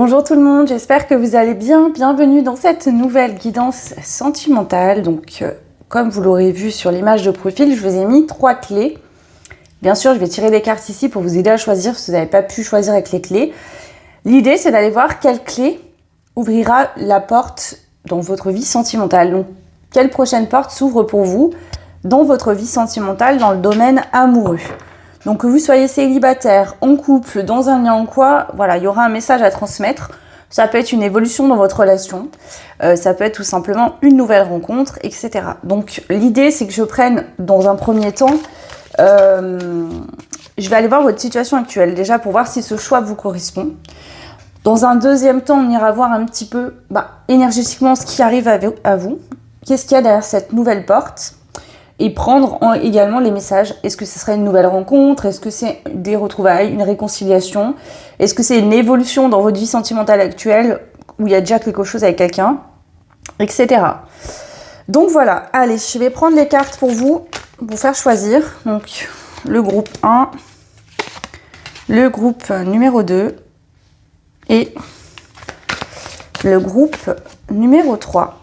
Bonjour tout le monde, j'espère que vous allez bien. Bienvenue dans cette nouvelle guidance sentimentale. Donc, comme vous l'aurez vu sur l'image de profil, je vous ai mis 3 clés. Bien sûr, je vais tirer des cartes ici pour vous aider à choisir si vous n'avez pas pu choisir avec les clés. L'idée, c'est d'aller voir quelle clé ouvrira la porte dans votre vie sentimentale. Donc, quelle prochaine porte s'ouvre pour vous dans votre vie sentimentale, dans le domaine amoureux. Donc que vous soyez célibataire, en couple, dans un lien en quoi, voilà, il y aura un message à transmettre. Ça peut être une évolution dans votre relation, ça peut être tout simplement une nouvelle rencontre, etc. Donc l'idée, c'est que je prenne dans un premier temps, je vais aller voir votre situation actuelle, déjà pour voir si ce choix vous correspond. Dans un deuxième temps, on ira voir un petit peu, énergétiquement, ce qui arrive à vous. Qu'est-ce qu'il y a derrière cette nouvelle porte ? Et prendre également les messages. Est-ce que ce serait une nouvelle rencontre? Est-ce que c'est des retrouvailles, une réconciliation? Est-ce que c'est une évolution dans votre vie sentimentale actuelle où il y a déjà quelque chose avec quelqu'un? Etc. Donc voilà, allez, je vais prendre les cartes pour vous faire choisir. Donc le groupe 1, le groupe numéro 2 et le groupe numéro 3.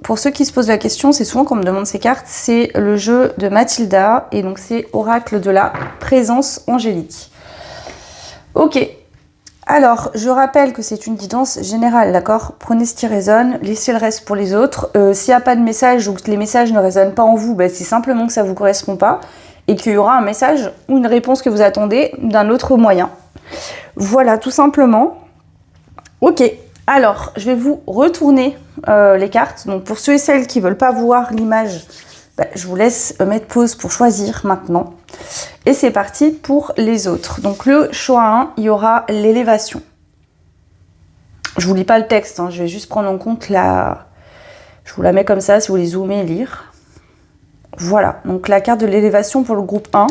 Pour ceux qui se posent la question, c'est souvent qu'on me demande ces cartes, c'est le jeu de Mathilda et donc c'est Oracle de la présence angélique. Ok, alors je rappelle que c'est une guidance générale, d'accord? Prenez ce qui résonne, laissez le reste pour les autres. S'il n'y a pas de message ou que les messages ne résonnent pas en vous, c'est simplement que ça ne vous correspond pas et qu'il y aura un message ou une réponse que vous attendez d'un autre moyen. Voilà, tout simplement. Ok. Alors, je vais vous retourner les cartes. Donc, pour ceux et celles qui ne veulent pas voir l'image, je vous laisse mettre pause pour choisir maintenant. Et c'est parti pour les autres. Donc, le choix 1, il y aura l'élévation. Je ne vous lis pas le texte, je vais juste prendre en compte la... Je vous la mets comme ça si vous voulez zoomer et lire. Voilà, donc la carte de l'élévation pour le groupe 1.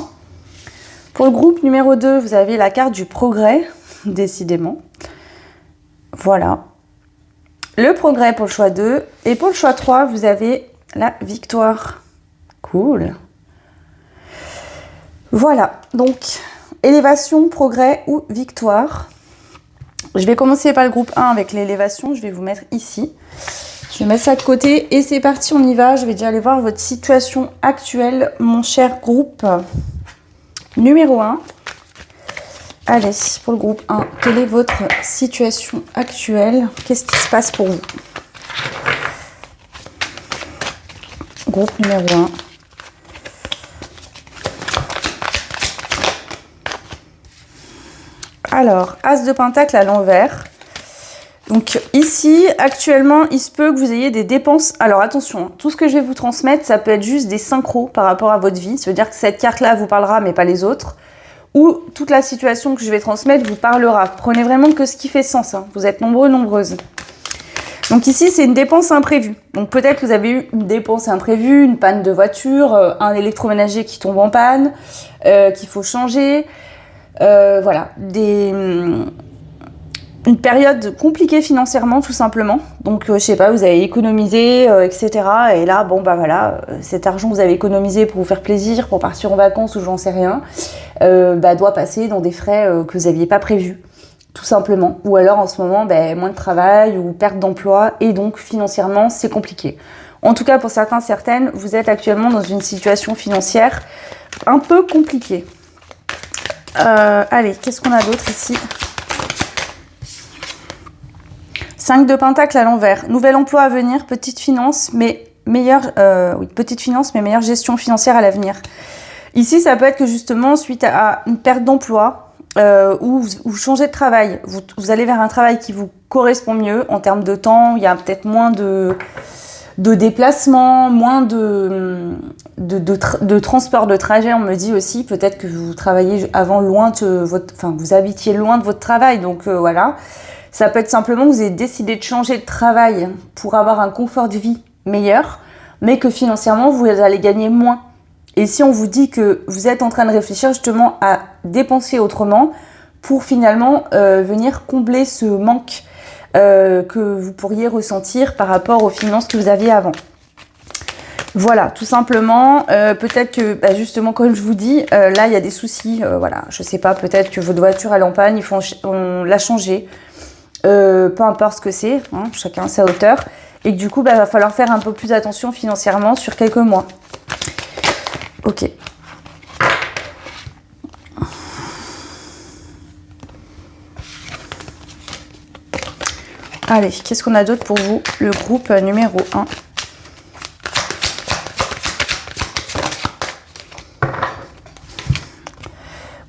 Pour le groupe numéro 2, vous avez la carte du progrès, décidément. Voilà. Le progrès pour le choix 2. Et pour le choix 3, vous avez la victoire. Cool. Voilà. Donc, élévation, progrès ou victoire. Je vais commencer par le groupe 1 avec l'élévation. Je vais vous mettre ici. Je vais mettre ça de côté. Et c'est parti, on y va. Je vais déjà aller voir votre situation actuelle, mon cher groupe numéro 1. Allez, pour le groupe 1, quelle est votre situation actuelle? Qu'est-ce qui se passe pour vous? Groupe numéro 1. Alors, As de Pentacle à l'envers. Donc ici, actuellement, il se peut que vous ayez des dépenses. Alors attention, tout ce que je vais vous transmettre, ça peut être juste des synchros par rapport à votre vie. Ça veut dire que cette carte-là vous parlera, mais pas les autres. Ou toute la situation que je vais transmettre vous parlera. Prenez vraiment que ce qui fait sens. Vous êtes nombreux, nombreuses. Donc ici, c'est une dépense imprévue. Donc peut-être que vous avez eu une dépense imprévue, une panne de voiture, un électroménager qui tombe en panne, qu'il faut changer. Voilà, une période compliquée financièrement, tout simplement. Donc, je sais pas, vous avez économisé, etc. Et là, voilà, cet argent que vous avez économisé pour vous faire plaisir, pour partir en vacances ou j'en sais rien, doit passer dans des frais que vous n'aviez pas prévus, tout simplement. Ou alors, en ce moment, moins de travail ou perte d'emploi et donc, financièrement, c'est compliqué. En tout cas, pour certains, certaines, vous êtes actuellement dans une situation financière un peu compliquée. Allez, qu'est-ce qu'on a d'autre ici ? 5 de Pentacle à l'envers. Nouvel emploi à venir, petite finance, mais meilleure gestion financière à l'avenir. Ici, ça peut être que justement, suite à une perte d'emploi ou vous changez de travail, vous allez vers un travail qui vous correspond mieux en termes de temps. Il y a peut-être moins de déplacements, moins de transport de trajet. On me dit aussi peut-être que vous travaillez avant vous habitiez loin de votre travail. Donc voilà. Ça peut être simplement que vous avez décidé de changer de travail pour avoir un confort de vie meilleur, mais que financièrement, vous allez gagner moins. Et si on vous dit que vous êtes en train de réfléchir justement à dépenser autrement pour finalement venir combler ce manque que vous pourriez ressentir par rapport aux finances que vous aviez avant. Voilà, tout simplement. Peut-être que, justement, comme je vous dis, là, il y a des soucis. Voilà, je sais pas, peut-être que votre voiture, elle est en panne, on l'a changée. peu importe ce que c'est, hein, chacun à sa hauteur, et que du coup, va falloir faire un peu plus attention financièrement sur quelques mois. Ok. Allez, qu'est-ce qu'on a d'autre pour vous? Le groupe numéro 1.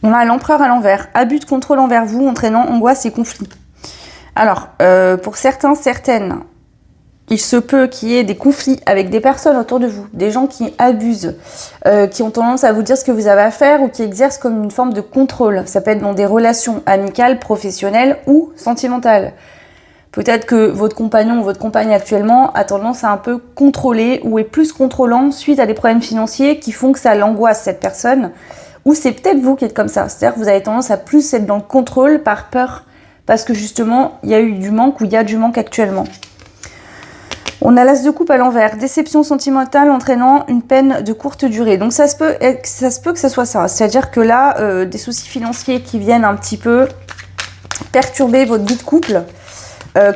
On a l'empereur à l'envers. Abus de contrôle envers vous, entraînant angoisse et conflits. Alors, pour certains, certaines, il se peut qu'il y ait des conflits avec des personnes autour de vous, des gens qui abusent, qui ont tendance à vous dire ce que vous avez à faire ou qui exercent comme une forme de contrôle. Ça peut être dans des relations amicales, professionnelles ou sentimentales. Peut-être que votre compagnon ou votre compagne actuellement a tendance à un peu contrôler ou est plus contrôlant suite à des problèmes financiers qui font que ça l'angoisse cette personne. Ou c'est peut-être vous qui êtes comme ça. C'est-à-dire que vous avez tendance à plus être dans le contrôle par peur parce que justement, il y a eu du manque ou il y a du manque actuellement. On a l'as de coupe à l'envers. Déception sentimentale entraînant une peine de courte durée. Donc ça se peut que ça soit ça. C'est-à-dire que là, des soucis financiers qui viennent un petit peu perturber votre vie de couple,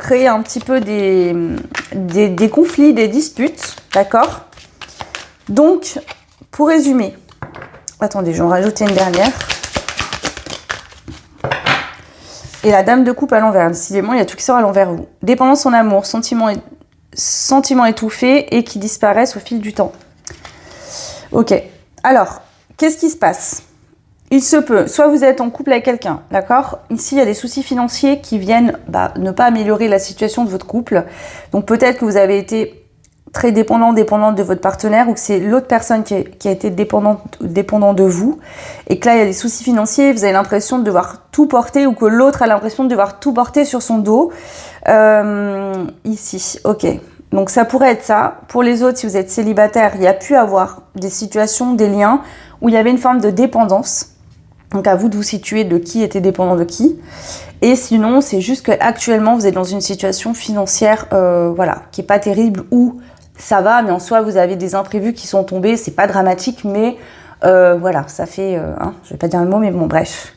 créer un petit peu des conflits, des disputes, d'accord? Donc, pour résumer, attendez, je vais en rajouter une dernière. Et la dame de coupe à l'envers, décidément, il y a tout qui sort à l'envers. Dépendance en amour, sentiments étouffés et qui disparaissent au fil du temps. Ok, alors, qu'est-ce qui se passe? Il se peut, soit vous êtes en couple avec quelqu'un, d'accord? Ici, il y a des soucis financiers qui viennent ne pas améliorer la situation de votre couple. Donc peut-être que vous avez été très dépendante de votre partenaire ou que c'est l'autre personne qui a été dépendant de vous et que là, il y a des soucis financiers, vous avez l'impression de devoir tout porter ou que l'autre a l'impression de devoir tout porter sur son dos. Ici, ok. Donc ça pourrait être ça. Pour les autres, si vous êtes célibataire, il y a pu avoir des situations, des liens où il y avait une forme de dépendance. Donc à vous de vous situer de qui était dépendant de qui. Et sinon, c'est juste qu'actuellement, vous êtes dans une situation financière qui n'est pas terrible ou ça va, mais en soi, vous avez des imprévus qui sont tombés. C'est pas dramatique, mais ça fait... je vais pas dire le mot, mais bon, bref.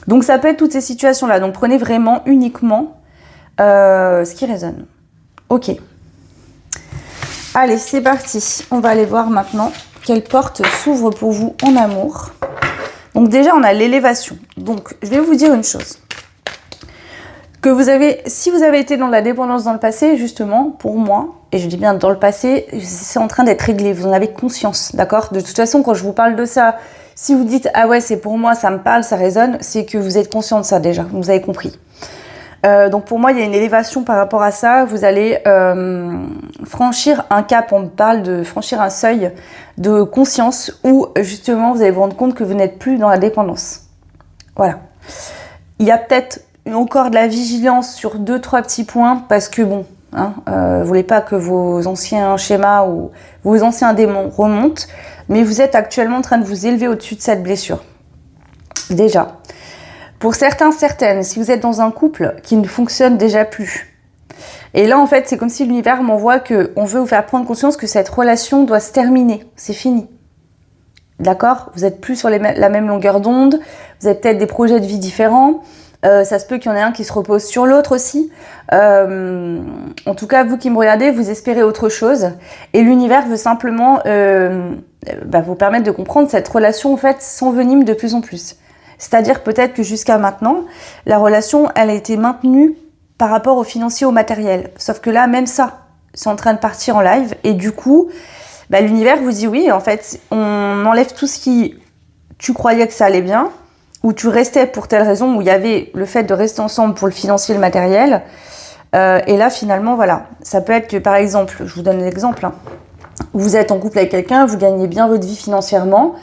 Donc ça peut être toutes ces situations-là. Donc prenez vraiment uniquement ce qui résonne. Ok. Allez, c'est parti. On va aller voir maintenant quelle porte s'ouvre pour vous en amour. Donc déjà, on a l'élévation. Donc, je vais vous dire une chose. Si vous avez été dans la dépendance dans le passé, justement, pour moi, et je dis bien dans le passé, c'est en train d'être réglé. Vous en avez conscience, d'accord? De toute façon, quand je vous parle de ça, si vous dites « Ah ouais, c'est pour moi, ça me parle, ça résonne », c'est que vous êtes conscient de ça déjà, vous avez compris. Donc pour moi, il y a une élévation par rapport à ça. Vous allez franchir un cap, on me parle de franchir un seuil de conscience où justement vous allez vous rendre compte que vous n'êtes plus dans la dépendance. Voilà. Il y a peut-être encore de la vigilance sur 2-3 petits points parce que bon, vous voulez pas que vos anciens schémas ou vos anciens démons remontent, mais vous êtes actuellement en train de vous élever au-dessus de cette blessure. Déjà. Pour certains, certaines, si vous êtes dans un couple qui ne fonctionne déjà plus. Et là, en fait, c'est comme si l'univers m'envoie qu'on veut vous faire prendre conscience que cette relation doit se terminer. C'est fini. D'accord? Vous n'êtes plus sur la même longueur d'onde. Vous avez peut-être des projets de vie différents. Ça se peut qu'il y en ait un qui se repose sur l'autre aussi. En tout cas, vous qui me regardez, vous espérez autre chose. Et l'univers veut simplement vous permettre de comprendre cette relation, en fait, s'envenime de plus en plus. C'est-à-dire peut-être que jusqu'à maintenant, la relation, elle a été maintenue par rapport au financier, au matériel. Sauf que là, même ça, c'est en train de partir en live. Et du coup, l'univers vous dit oui, en fait, on enlève tout ce qui... Tu croyais que ça allait bien, ou tu restais pour telle raison, où il y avait le fait de rester ensemble pour le financier et le matériel. Et là, finalement, voilà. Ça peut être que, par exemple, je vous donne un exemple. Vous êtes en couple avec quelqu'un, vous gagnez bien votre vie financièrement,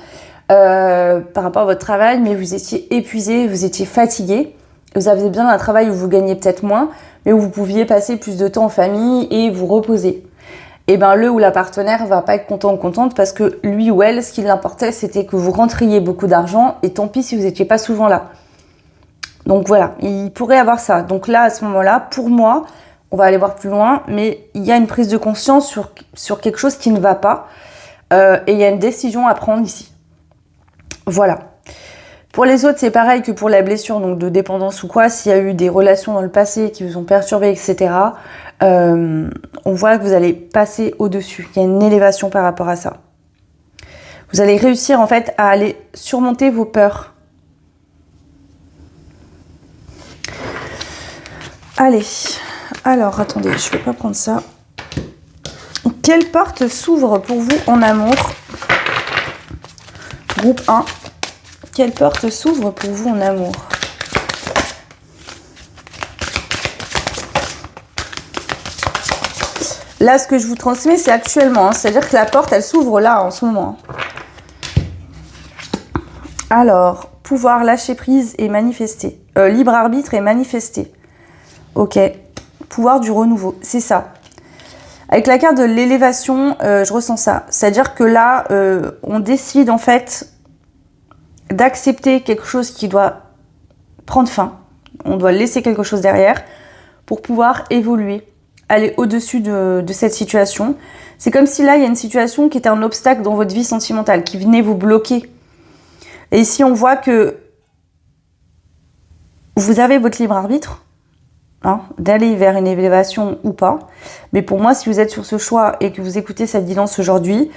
par rapport à votre travail, mais vous étiez épuisé, vous étiez fatigué, vous aviez bien un travail où vous gagnez peut-être moins, mais où vous pouviez passer plus de temps en famille et vous reposer. Et le ou la partenaire va pas être content ou contente parce que lui ou elle, ce qui l'importait, c'était que vous rentriez beaucoup d'argent et tant pis si vous n'étiez pas souvent là. Donc voilà, il pourrait avoir ça. Donc là, à ce moment-là, pour moi, on va aller voir plus loin, mais il y a une prise de conscience sur quelque chose qui ne va pas et il y a une décision à prendre ici. Voilà. Pour les autres, c'est pareil que pour la blessure, donc de dépendance ou quoi. S'il y a eu des relations dans le passé qui vous ont perturbé, etc., on voit que vous allez passer au-dessus. Il y a une élévation par rapport à ça. Vous allez réussir en fait à aller surmonter vos peurs. Allez, alors attendez, je ne vais pas prendre ça. Quelle porte s'ouvre pour vous en amour? Groupe 1. Quelle porte s'ouvre pour vous en amour? Là, ce que je vous transmets, c'est actuellement. Hein, c'est-à-dire que la porte, elle s'ouvre là, en ce moment. Alors, pouvoir lâcher prise et manifester. Libre arbitre et manifester. Ok. Pouvoir du renouveau, c'est ça. Avec la carte de l'élévation, je ressens ça. C'est-à-dire que là, on décide en fait d'accepter quelque chose qui doit prendre fin. On doit laisser quelque chose derrière pour pouvoir évoluer, aller au-dessus de cette situation. C'est comme si là, il y a une situation qui était un obstacle dans votre vie sentimentale, qui venait vous bloquer. Et ici, on voit que vous avez votre libre arbitre, hein, d'aller vers une élévation ou pas. Mais pour moi, si vous êtes sur ce choix et que vous écoutez cette guidance aujourd'hui,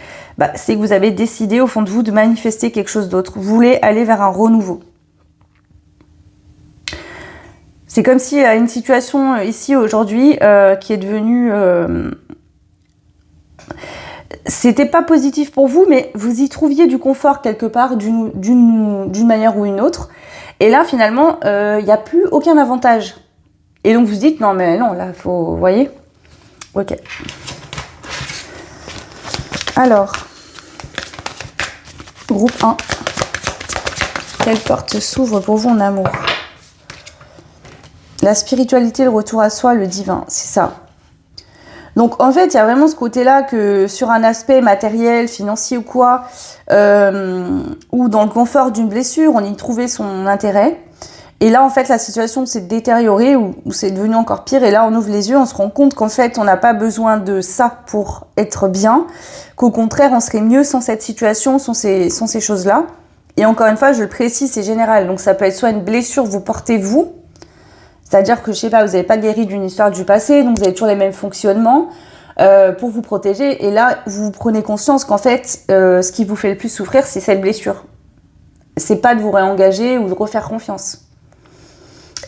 c'est que vous avez décidé au fond de vous de manifester quelque chose d'autre. Vous voulez aller vers un renouveau. C'est comme s'il y a une situation ici aujourd'hui qui est devenue... c'était pas positif pour vous, mais vous y trouviez du confort quelque part d'une manière ou une autre. Et là, finalement, il n'y a plus aucun avantage. Et donc, vous dites, non, mais non, là, faut... Vous voyez? Ok. Alors, groupe 1. Quelle porte s'ouvre pour vous en amour? La spiritualité, le retour à soi, le divin, c'est ça. Donc en fait, il y a vraiment ce côté-là que sur un aspect matériel, financier ou quoi, ou dans le confort d'une blessure, on y trouvait son intérêt. Et là, en fait, la situation s'est détériorée ou c'est devenu encore pire. Et là, on ouvre les yeux, on se rend compte qu'en fait, on n'a pas besoin de ça pour être bien, qu'au contraire, on serait mieux sans cette situation, sans ces choses-là. Et encore une fois, je le précise, c'est général. Donc ça peut être soit une blessure que vous portez vous, c'est-à-dire que, je sais pas, vous n'avez pas guéri d'une histoire du passé, donc vous avez toujours les mêmes fonctionnements pour vous protéger. Et là, vous prenez conscience qu'en fait, ce qui vous fait le plus souffrir, c'est cette blessure. C'est pas de vous réengager ou de refaire confiance.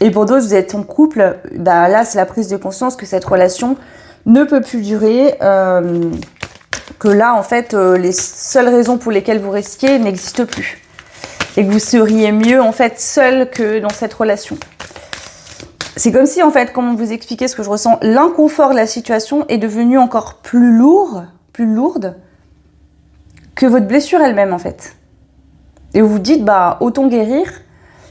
Et pour d'autres, vous êtes en couple, là, c'est la prise de conscience que cette relation ne peut plus durer, que là, en fait, les seules raisons pour lesquelles vous restiez n'existent plus. Et que vous seriez mieux, en fait, seul que dans cette relation. C'est comme si, en fait, comme on vous expliquait ce que je ressens, l'inconfort de la situation est devenu encore plus lourde que votre blessure elle-même, en fait. Et vous vous dites, autant guérir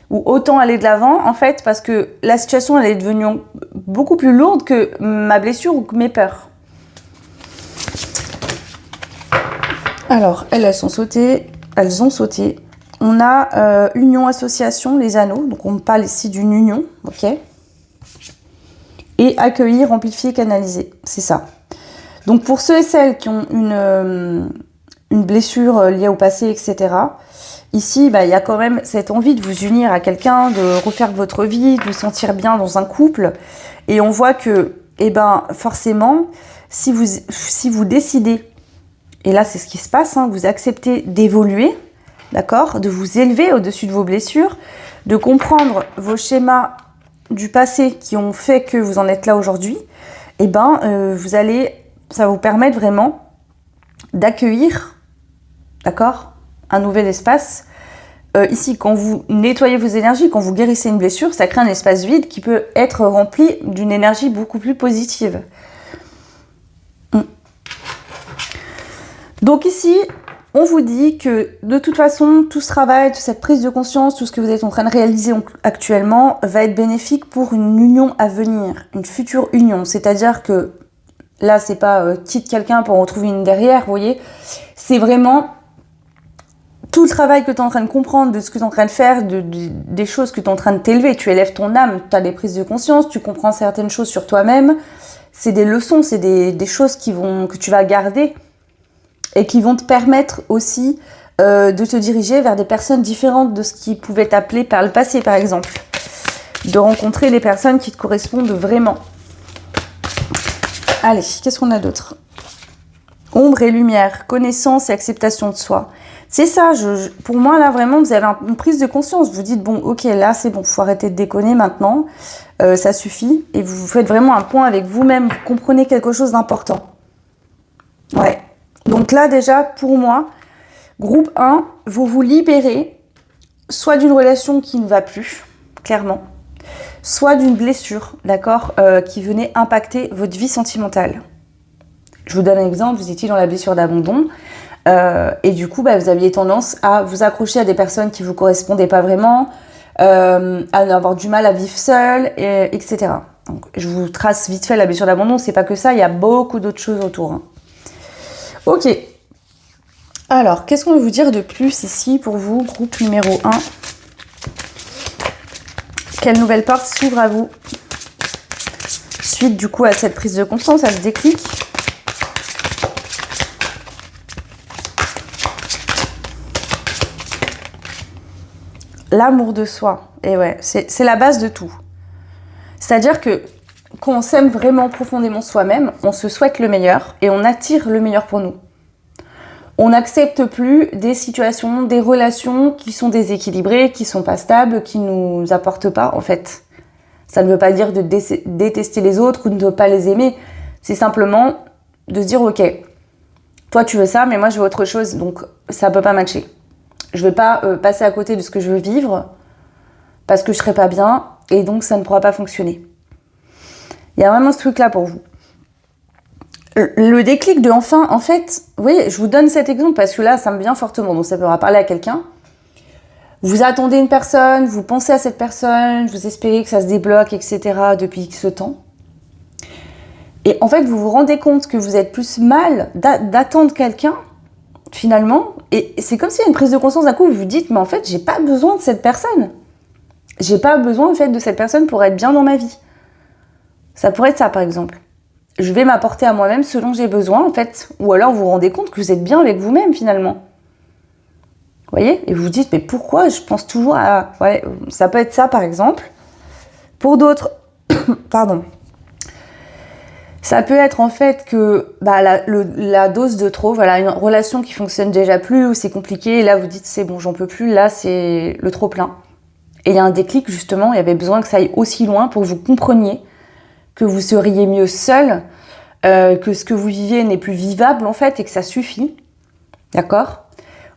ou autant aller de l'avant, en fait, parce que la situation, elle est devenue beaucoup plus lourde que ma blessure ou que mes peurs. Alors, elles ont sauté. On a union, association, les anneaux. Donc, on parle ici d'une union, ok ? Et accueillir, amplifier, canaliser. C'est ça. Donc, pour ceux et celles qui ont une blessure liée au passé, etc., ici, il y a quand même cette envie de vous unir à quelqu'un, de refaire votre vie, de vous sentir bien dans un couple. Et on voit que, forcément, si vous décidez, et là, c'est ce qui se passe, hein, vous acceptez d'évoluer, d'accord, de vous élever au-dessus de vos blessures, de comprendre vos schémas du passé qui ont fait que vous en êtes là aujourd'hui, ça va vous permettre vraiment d'accueillir, d'accord, un nouvel espace. Ici, quand vous nettoyez vos énergies, quand vous guérissez une blessure, ça crée un espace vide qui peut être rempli d'une énergie beaucoup plus positive. Donc ici, on vous dit que de toute façon, tout ce travail, toute cette prise de conscience, tout ce que vous êtes en train de réaliser actuellement va être bénéfique pour une union à venir, une future union. C'est-à-dire que là, c'est pas quitte quelqu'un pour en retrouver une derrière, vous voyez. C'est vraiment tout le travail que tu es en train de comprendre, de ce que tu es en train de faire, des choses que tu es en train de t'élever. Tu élèves ton âme, tu as des prises de conscience, tu comprends certaines choses sur toi-même. C'est des leçons, c'est des choses que tu vas garder et qui vont te permettre aussi de te diriger vers des personnes différentes de ce qui pouvait t'appeler par le passé, par exemple. De rencontrer les personnes qui te correspondent vraiment. Allez, qu'est-ce qu'on a d'autre? Ombre et lumière, connaissance et acceptation de soi. C'est ça, pour moi, là, vraiment, vous avez une prise de conscience. Vous dites, bon, ok, là, c'est bon, faut arrêter de déconner maintenant. Ça suffit. Et vous faites vraiment un point avec vous-même. Vous comprenez quelque chose d'important. Ouais. Donc là, déjà, pour moi, groupe 1, vous vous libérez soit d'une relation qui ne va plus, clairement, soit d'une blessure, d'accord, qui venait impacter votre vie sentimentale. Je vous donne un exemple, vous étiez dans la blessure d'abandon, et du coup, vous aviez tendance à vous accrocher à des personnes qui ne vous correspondaient pas vraiment, à avoir du mal à vivre seul, etc. Donc, je vous trace vite fait la blessure d'abandon, c'est pas que ça, il y a beaucoup d'autres choses autour. Hein. Ok. Alors, qu'est-ce qu'on veut vous dire de plus ici pour vous, groupe numéro 1? Quelle nouvelle porte s'ouvre à vous? Suite du coup à cette prise de conscience, à ce déclic. L'amour de soi. Et ouais, c'est la base de tout. C'est-à-dire que quand on s'aime vraiment profondément soi-même, on se souhaite le meilleur et on attire le meilleur pour nous. On n'accepte plus des situations, des relations qui sont déséquilibrées, qui sont pas stables, qui nous apportent pas, en fait. Ça ne veut pas dire de détester les autres ou de ne pas les aimer. C'est simplement de se dire, ok, toi tu veux ça, mais moi je veux autre chose, donc ça peut pas matcher. Je vais pas passer à côté de ce que je veux vivre parce que je serai pas bien et donc ça ne pourra pas fonctionner. Il y a vraiment ce truc-là pour vous. Le déclic de enfin, en fait, vous voyez, je vous donne cet exemple parce que là, ça me vient fortement, donc ça pourra parler à quelqu'un. Vous attendez une personne, vous pensez à cette personne, vous espérez que ça se débloque, etc. depuis X temps. Et en fait, vous vous rendez compte que vous êtes plus mal d'attendre quelqu'un, finalement. Et c'est comme s'il y a une prise de conscience d'un coup, vous vous dites, mais en fait, j'ai pas besoin de cette personne. J'ai pas besoin, en fait, de cette personne pour être bien dans ma vie. Ça pourrait être ça, par exemple. Je vais m'apporter à moi-même ce dont j'ai besoin, en fait. Ou alors, vous vous rendez compte que vous êtes bien avec vous-même, finalement. Vous voyez? Et vous vous dites, mais pourquoi je pense toujours à... Ouais, ça peut être ça, par exemple. Pour d'autres, pardon. Ça peut être, en fait, que la dose de trop, voilà, une relation qui fonctionne déjà plus, ou c'est compliqué, et là, vous dites, c'est bon, j'en peux plus, là, c'est le trop plein. Et il y a un déclic, justement, il y avait besoin que ça aille aussi loin pour que vous compreniez que vous seriez mieux seul, que ce que vous viviez n'est plus vivable en fait et que ça suffit, d'accord?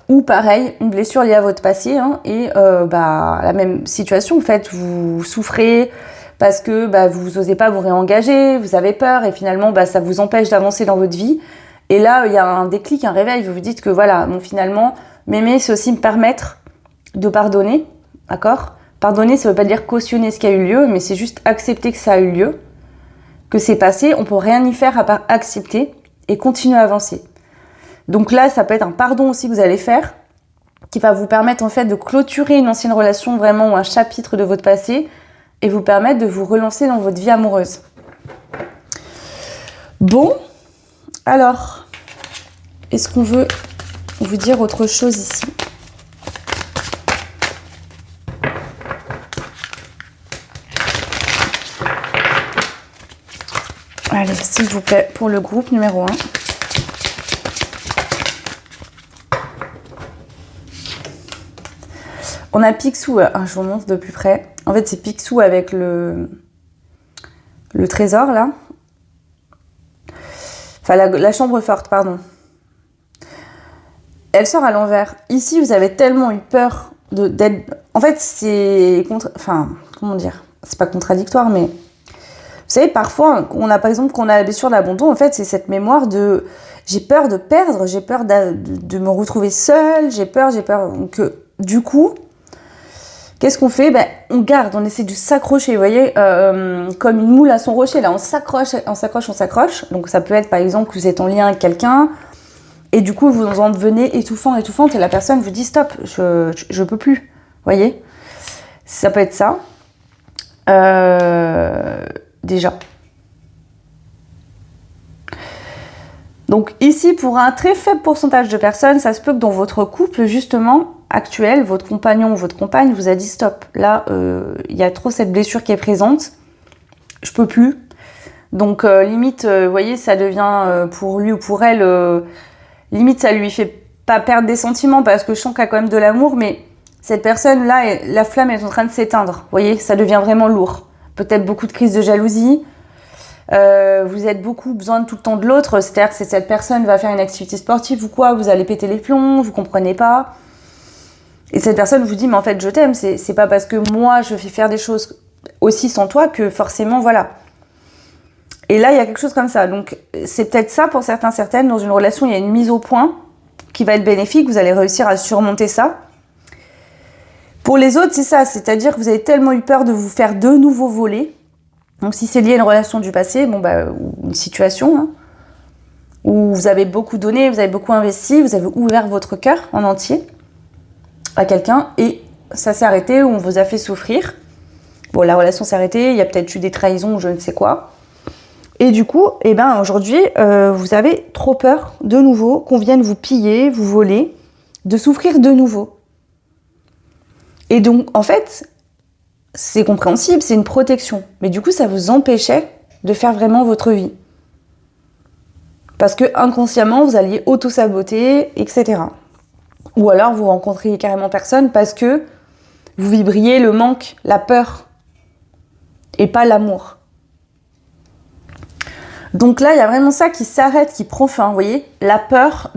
Ou pareil, une blessure liée à votre passé et la même situation en fait, vous souffrez parce que vous n'osez pas vous réengager, vous avez peur et finalement ça vous empêche d'avancer dans votre vie. Et là, il y a un déclic, un réveil, vous vous dites que voilà, bon, finalement, m'aimer, c'est aussi me permettre de pardonner, d'accord? Pardonner, ça ne veut pas dire cautionner ce qui a eu lieu, mais c'est juste accepter que ça a eu lieu, que c'est passé, on peut rien y faire à part accepter et continuer à avancer. Donc là, ça peut être un pardon aussi que vous allez faire, qui va vous permettre en fait de clôturer une ancienne relation vraiment ou un chapitre de votre passé et vous permettre de vous relancer dans votre vie amoureuse. Bon, alors, est-ce qu'on veut vous dire autre chose ici ? Allez, s'il vous plaît, pour le groupe numéro 1. On a Picsou, je vous montre de plus près. En fait, c'est Picsou avec le trésor, là. Enfin, la chambre forte, pardon. Elle sort à l'envers. Ici, vous avez tellement eu peur d'être... En fait, c'est... Enfin, comment dire ? C'est pas contradictoire, mais... Vous savez, parfois, par exemple, quand on a la blessure d'abandon, en fait, c'est cette mémoire de j'ai peur de perdre, j'ai peur de me retrouver seule, j'ai peur. Donc, du coup, qu'est-ce qu'on fait ? On garde, on essaie de s'accrocher, vous voyez, comme une moule à son rocher. Là, on s'accroche. Donc, ça peut être, par exemple, que vous êtes en lien avec quelqu'un et du coup, vous en devenez étouffante et la personne vous dit stop, je peux plus, vous voyez ? Ça peut être ça. Déjà. Donc ici, pour un très faible pourcentage de personnes, ça se peut que dans votre couple, justement, actuel, votre compagnon ou votre compagne vous a dit stop. Là, il y a trop cette blessure qui est présente. Je peux plus. Donc limite, vous voyez, ça devient pour lui ou pour elle, limite ça lui fait pas perdre des sentiments parce que je sens qu'il y a quand même de l'amour, mais cette personne-là, la flamme est en train de s'éteindre. Vous voyez, ça devient vraiment lourd. Peut-être beaucoup de crises de jalousie. Vous avez beaucoup besoin tout le temps de l'autre. C'est-à-dire que cette personne va faire une activité sportive ou quoi, vous allez péter les plombs, vous comprenez pas. Et cette personne vous dit, mais en fait, je t'aime. C'est pas parce que moi, je fais faire des choses aussi sans toi que forcément, voilà. Et là, il y a quelque chose comme ça. Donc, c'est peut-être ça pour certains, certaines. Dans une relation, il y a une mise au point qui va être bénéfique. Vous allez réussir à surmonter ça. Pour les autres, c'est ça. C'est-à-dire que vous avez tellement eu peur de vous faire de nouveau voler. Donc, si c'est lié à une relation du passé, ou une situation, hein, où vous avez beaucoup donné, vous avez beaucoup investi, vous avez ouvert votre cœur en entier à quelqu'un et ça s'est arrêté ou on vous a fait souffrir. Bon, la relation s'est arrêtée, il y a peut-être eu des trahisons ou je ne sais quoi. Et du coup, aujourd'hui, vous avez trop peur de nouveau qu'on vienne vous piller, vous voler, de souffrir de nouveau. Et donc, en fait, c'est compréhensible, c'est une protection. Mais du coup, ça vous empêchait de faire vraiment votre vie. Parce que inconsciemment, vous alliez auto-saboter, etc. Ou alors, vous rencontriez carrément personne parce que vous vibriez le manque, la peur, et pas l'amour. Donc là, il y a vraiment ça qui s'arrête, qui prend fin, vous voyez. La peur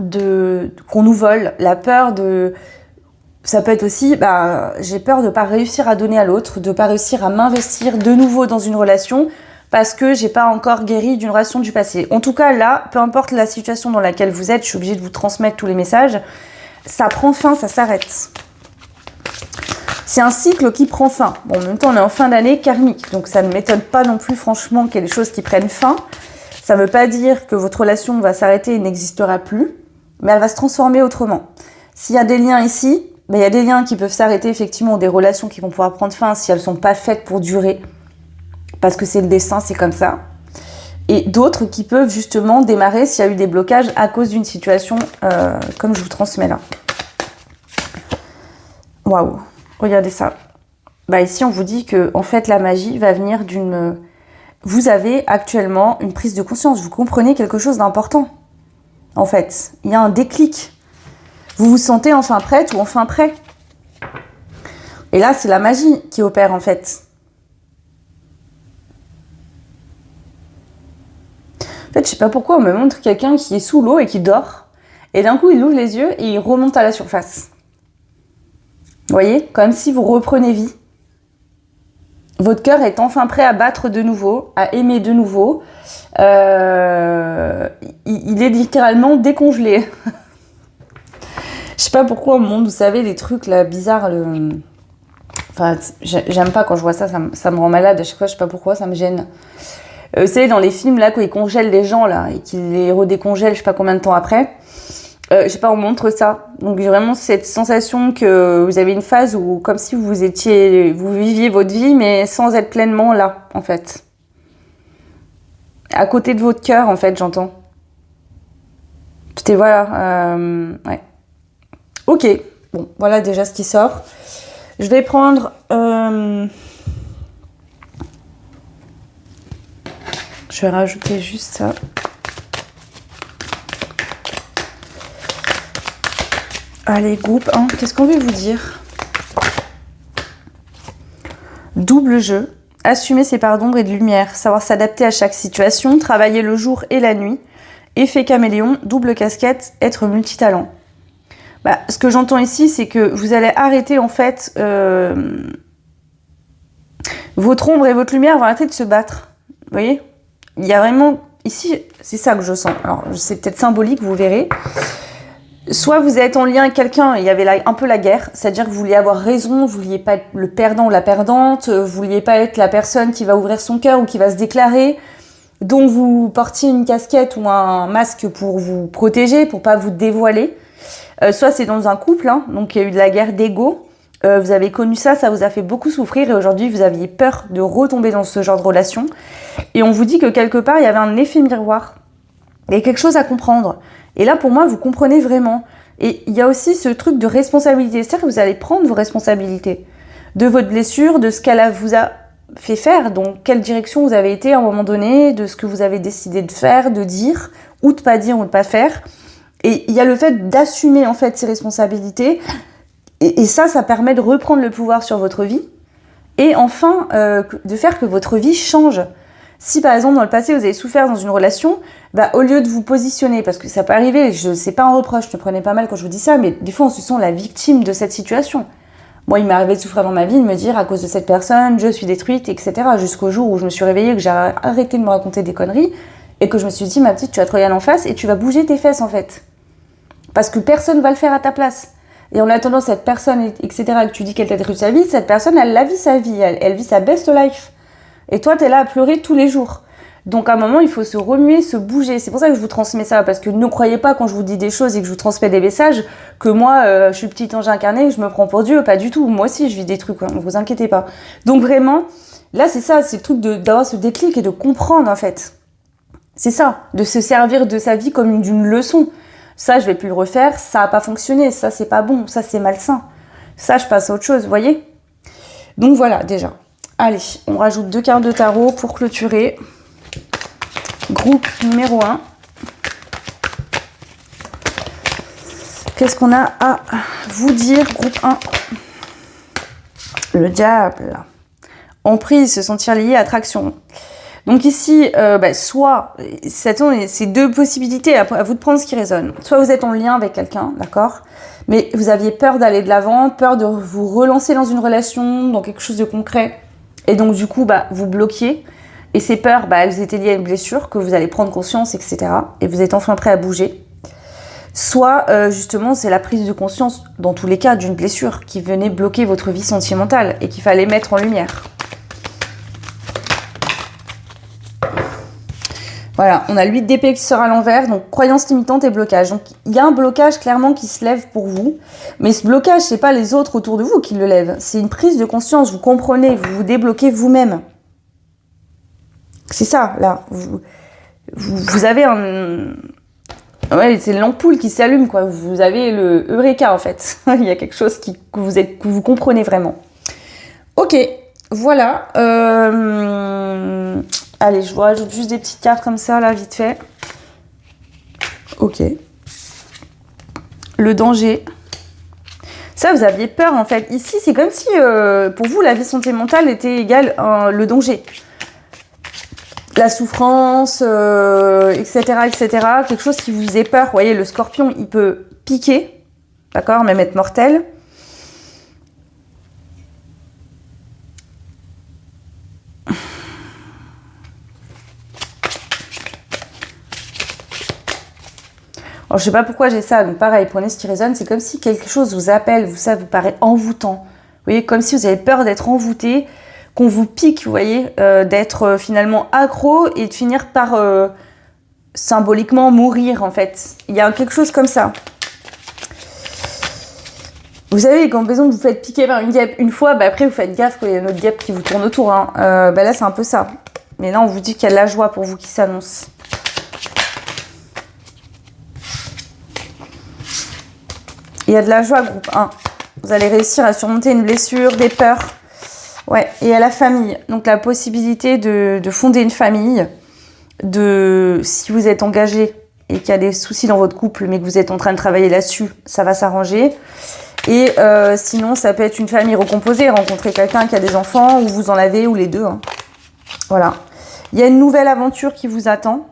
qu'on nous vole, la peur de... Ça peut être aussi, j'ai peur de ne pas réussir à donner à l'autre, de ne pas réussir à m'investir de nouveau dans une relation parce que j'ai pas encore guéri d'une relation du passé. En tout cas, là, peu importe la situation dans laquelle vous êtes, je suis obligée de vous transmettre tous les messages, ça prend fin, ça s'arrête. C'est un cycle qui prend fin. Bon, en même temps, on est en fin d'année karmique, donc ça ne m'étonne pas non plus, franchement, qu'il y ait des choses qui prennent fin. Ça ne veut pas dire que votre relation va s'arrêter et n'existera plus, mais elle va se transformer autrement. S'il y a des liens ici, il y a des liens qui peuvent s'arrêter, effectivement, des relations qui vont pouvoir prendre fin si elles ne sont pas faites pour durer, parce que c'est le destin, c'est comme ça. Et d'autres qui peuvent justement démarrer s'il y a eu des blocages à cause d'une situation comme je vous transmets là. Waouh, regardez ça. Ici, on vous dit que en fait, la magie va venir d'une... Vous avez actuellement une prise de conscience, vous comprenez quelque chose d'important. En fait, il y a un déclic. Vous vous sentez enfin prête ou enfin prêt. Et là, c'est la magie qui opère en fait. En fait, je sais pas pourquoi on me montre quelqu'un qui est sous l'eau et qui dort. Et d'un coup, il ouvre les yeux et il remonte à la surface. Vous voyez, comme si vous reprenez vie. Votre cœur est enfin prêt à battre de nouveau, à aimer de nouveau. Il est littéralement décongelé. Je sais pas pourquoi au monde, vous savez, les trucs là bizarres. Enfin, j'aime pas quand je vois ça, ça me rend malade. À chaque fois, je sais pas pourquoi, ça me gêne. Vous savez, dans les films là, quand ils congèlent les gens là et qu'ils les redécongèlent, je sais pas combien de temps après. Je sais pas, on montre ça. Donc j'ai vraiment cette sensation que vous avez une phase où, comme si vous viviez votre vie, mais sans être pleinement là, en fait. À côté de votre cœur, en fait, j'entends. C'était voilà. Ouais. Ok. Bon, voilà déjà ce qui sort. Je vais prendre. Je vais rajouter juste ça. Allez, groupe 1, qu'est-ce qu'on veut vous dire? Double jeu, assumer ses parts d'ombre et de lumière, savoir s'adapter à chaque situation, travailler le jour et la nuit, effet caméléon, double casquette, être multitalent. Ce que j'entends ici, c'est que vous allez arrêter en fait, votre ombre et votre lumière vont arrêter de se battre. Vous voyez? Il y a vraiment, ici, c'est ça que je sens. Alors, c'est peut-être symbolique, vous verrez. Soit vous êtes en lien avec quelqu'un, il y avait un peu la guerre, c'est-à-dire que vous vouliez avoir raison, vous vouliez pas être le perdant ou la perdante, vous vouliez pas être la personne qui va ouvrir son cœur ou qui va se déclarer, donc vous portiez une casquette ou un masque pour vous protéger, pour pas vous dévoiler. Soit c'est dans un couple, hein, donc il y a eu de la guerre d'ego, vous avez connu ça, ça vous a fait beaucoup souffrir et aujourd'hui vous aviez peur de retomber dans ce genre de relation. Et on vous dit que quelque part il y avait un effet miroir. Il y a quelque chose à comprendre. Et là, pour moi, vous comprenez vraiment. Et il y a aussi ce truc de responsabilité. C'est-à-dire que vous allez prendre vos responsabilités de votre blessure, de ce qu'elle vous a fait faire, donc quelle direction vous avez été à un moment donné, de ce que vous avez décidé de faire, de dire, ou de pas dire, ou de pas faire. Et il y a le fait d'assumer en fait ces responsabilités. Et ça permet de reprendre le pouvoir sur votre vie. Et enfin, de faire que votre vie change. Si par exemple dans le passé vous avez souffert dans une relation, au lieu de vous positionner, parce que ça peut arriver, c'est pas un reproche, ne prenez pas mal quand je vous dis ça, mais des fois on se sent la victime de cette situation. Moi, il m'est arrivé de souffrir dans ma vie, de me dire à cause de cette personne, je suis détruite, etc. Jusqu'au jour où je me suis réveillée, que j'ai arrêté de me raconter des conneries, et que je me suis dit, ma petite, tu vas te regarder en face et tu vas bouger tes fesses en fait. Parce que personne va le faire à ta place. Et en attendant, cette personne, etc., que tu dis qu'elle t'a détruit sa vie, cette personne, elle la vit sa vie, elle vit sa best life. Et toi, t'es là à pleurer tous les jours. Donc à un moment, il faut se remuer, se bouger. C'est pour ça que je vous transmets ça, parce que ne croyez pas quand je vous dis des choses et que je vous transmets des messages que moi, je suis petit ange incarné et je me prends pour Dieu. Pas du tout. Moi aussi, je vis des trucs, ne vous inquiétez pas. Donc vraiment, là, c'est ça, c'est le truc d'avoir ce déclic et de comprendre, en fait. C'est ça, de se servir de sa vie comme d'une leçon. Ça, je vais plus le refaire, ça n'a pas fonctionné, ça, c'est pas bon, ça, c'est malsain. Ça, je passe à autre chose, vous voyez ? Donc voilà, déjà. Allez, on rajoute 2 cartes de tarot pour clôturer. Groupe numéro 1. Qu'est-ce qu'on a à vous dire, groupe 1 ? Le diable. Emprise, se sentir lié, attraction. Donc ici, soit, c'est 2 possibilités, à vous de prendre ce qui résonne. Soit vous êtes en lien avec quelqu'un, d'accord ? Mais vous aviez peur d'aller de l'avant, peur de vous relancer dans une relation, dans quelque chose de concret. Et donc du coup, vous bloquiez. Et ces peurs, elles étaient liées à une blessure que vous allez prendre conscience, etc. Et vous êtes enfin prêt à bouger. Soit, justement, c'est la prise de conscience, dans tous les cas, d'une blessure qui venait bloquer votre vie sentimentale et qu'il fallait mettre en lumière. Voilà, on a l'8 d'épée qui sort à l'envers, donc croyance limitante et blocage. Donc il y a un blocage clairement qui se lève pour vous, mais ce blocage, c'est pas les autres autour de vous qui le lèvent, c'est une prise de conscience, vous comprenez, vous vous débloquez vous-même. C'est ça, là. Vous avez un... Ouais, c'est l'ampoule qui s'allume, quoi. Vous avez le Eureka, en fait. Il y a quelque chose que vous comprenez vraiment. Ok, voilà. Allez, je vous rajoute juste des petites cartes comme ça, là, vite fait. Ok. Le danger. Ça, vous aviez peur, en fait. Ici, c'est comme si, pour vous, la vie sentimentale était égale le danger. La souffrance, etc., etc. Quelque chose qui vous faisait peur. Vous voyez, le scorpion, il peut piquer, d'accord, même être mortel. Alors, je sais pas pourquoi j'ai ça, donc pareil, prenez ce qui résonne, c'est comme si quelque chose vous appelle, ça vous paraît envoûtant. Vous voyez, comme si vous avez peur d'être envoûté, qu'on vous pique, vous voyez, d'être finalement accro et de finir par symboliquement mourir, en fait. Il y a quelque chose comme ça. Vous savez, quand par exemple vous faites piquer par une guêpe une fois, après vous faites gaffe quand il y a une autre guêpe qui vous tourne autour. Hein. Là, c'est un peu ça. Mais là, on vous dit qu'il y a de la joie pour vous qui s'annonce. Il y a de la joie, groupe 1. Vous allez réussir à surmonter une blessure, des peurs. Ouais, et à la famille. Donc la possibilité de fonder une famille, si vous êtes engagé et qu'il y a des soucis dans votre couple, mais que vous êtes en train de travailler là-dessus, ça va s'arranger. Et sinon, ça peut être une famille recomposée, rencontrer quelqu'un qui a des enfants, ou vous en avez, ou les deux. Hein. Voilà. Il y a une nouvelle aventure qui vous attend,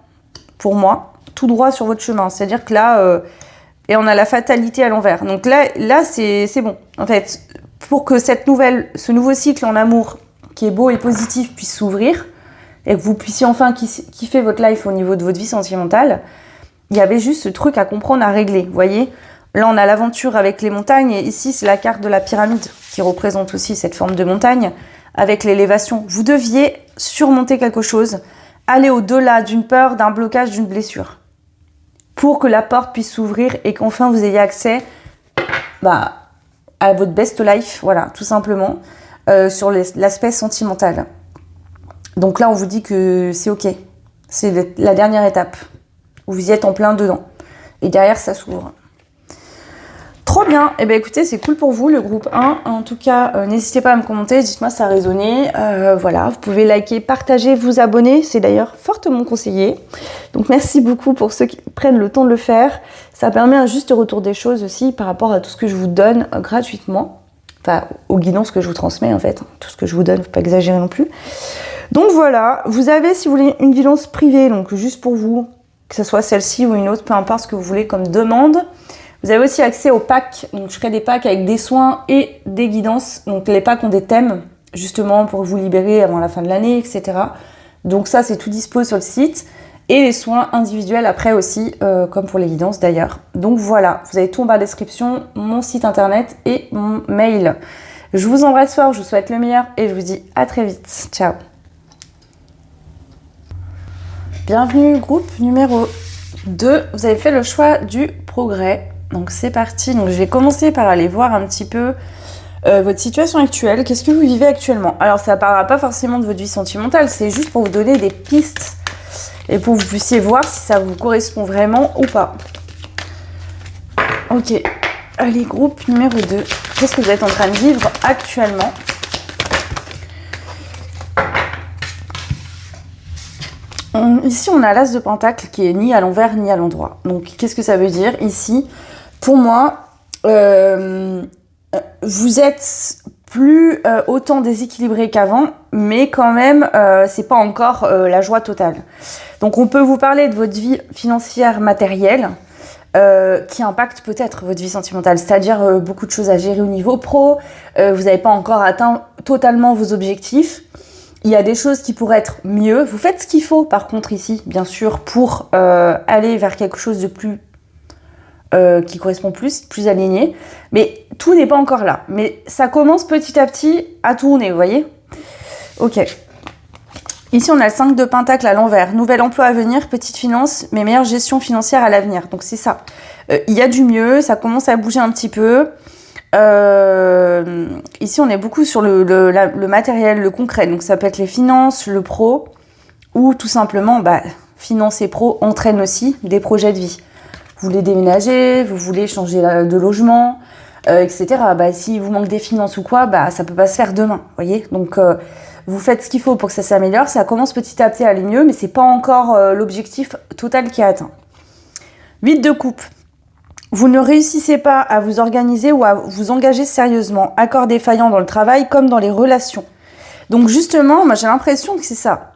pour moi, tout droit sur votre chemin. C'est-à-dire que là, et on a la fatalité à l'envers. Donc là c'est bon. En fait, pour que ce nouveau cycle en amour, qui est beau et positif, puisse s'ouvrir, et que vous puissiez enfin kiffer votre life au niveau de votre vie sentimentale, il y avait juste ce truc à comprendre, à régler, vous voyez ? Là, on a l'aventure avec les montagnes, et ici, c'est la carte de la pyramide, qui représente aussi cette forme de montagne, avec l'élévation. Vous deviez surmonter quelque chose, aller au-delà d'une peur, d'un blocage, d'une blessure, pour que la porte puisse s'ouvrir et qu'enfin vous ayez accès à votre best life, voilà, tout simplement, sur l'aspect sentimental. Donc là, on vous dit que c'est ok, c'est la dernière étape. où vous y êtes en plein dedans. Et derrière, ça s'ouvre. Trop bien. Et bien écoutez, c'est cool pour vous, le groupe 1. En tout cas, n'hésitez pas à me commenter, dites-moi si ça a résonné. Voilà, vous pouvez liker, partager, vous abonner. C'est d'ailleurs fortement conseillé. Donc merci beaucoup pour ceux qui prennent le temps de le faire. Ça permet un juste retour des choses aussi par rapport à tout ce que je vous donne gratuitement. Enfin, aux guidances que je vous transmets en fait. Tout ce que je vous donne, faut pas exagérer non plus. Donc voilà, vous avez, si vous voulez, une guidance privée, donc juste pour vous, que ce soit celle-ci ou une autre, peu importe ce que vous voulez comme demande. Vous avez aussi accès aux packs, donc je crée des packs avec des soins et des guidances. Donc les packs ont des thèmes, justement pour vous libérer avant la fin de l'année, etc. Donc ça, c'est tout dispo sur le site. Et les soins individuels après aussi, comme pour les guidances d'ailleurs. Donc voilà, vous avez tout en bas de la description, mon site internet et mon mail. Je vous embrasse fort, je vous souhaite le meilleur et je vous dis à très vite. Ciao. Bienvenue groupe numéro 2. Vous avez fait le choix du progrès. Donc c'est parti. Donc je vais commencer par aller voir un petit peu votre situation actuelle. Qu'est-ce que vous vivez actuellement? Alors ça ne parlera pas forcément de votre vie sentimentale, c'est juste pour vous donner des pistes et pour que vous puissiez voir si ça vous correspond vraiment ou pas. Ok, allez, groupe numéro 2. Qu'est-ce que vous êtes en train de vivre actuellement? Ici, on a l'as de pentacle qui est ni à l'envers ni à l'endroit. Donc, qu'est-ce que ça veut dire ici? Pour moi, vous êtes plus autant déséquilibré qu'avant, mais quand même, c'est pas encore la joie totale. Donc, on peut vous parler de votre vie financière matérielle qui impacte peut-être votre vie sentimentale, c'est-à-dire beaucoup de choses à gérer au niveau pro. Vous n'avez pas encore atteint totalement vos objectifs. Il y a des choses qui pourraient être mieux. Vous faites ce qu'il faut, par contre, ici, bien sûr, pour aller vers quelque chose de plus... qui correspond plus aligné. Mais tout n'est pas encore là. Mais ça commence petit à petit à tourner, vous voyez? Ok. Ici, on a le 5 de pentacle à l'envers. Nouvel emploi à venir, petite finance, mais meilleure gestion financière à l'avenir. Donc, c'est ça. Il y a du mieux, ça commence à bouger un petit peu. Ici, on est beaucoup sur le matériel, le concret. Donc, ça peut être les finances, le pro, ou tout simplement, finance et pro entraînent aussi des projets de vie. Vous voulez déménager, vous voulez changer de logement, etc. Si vous manque des finances ou quoi, ça peut pas se faire demain, voyez. Donc, vous faites ce qu'il faut pour que ça s'améliore. Ça commence petit à petit à aller mieux, mais c'est pas encore l'objectif total qui est atteint. 8 de coupe. Vous ne réussissez pas à vous organiser ou à vous engager sérieusement. Accord défaillant dans le travail comme dans les relations. Donc justement, moi j'ai l'impression que c'est ça.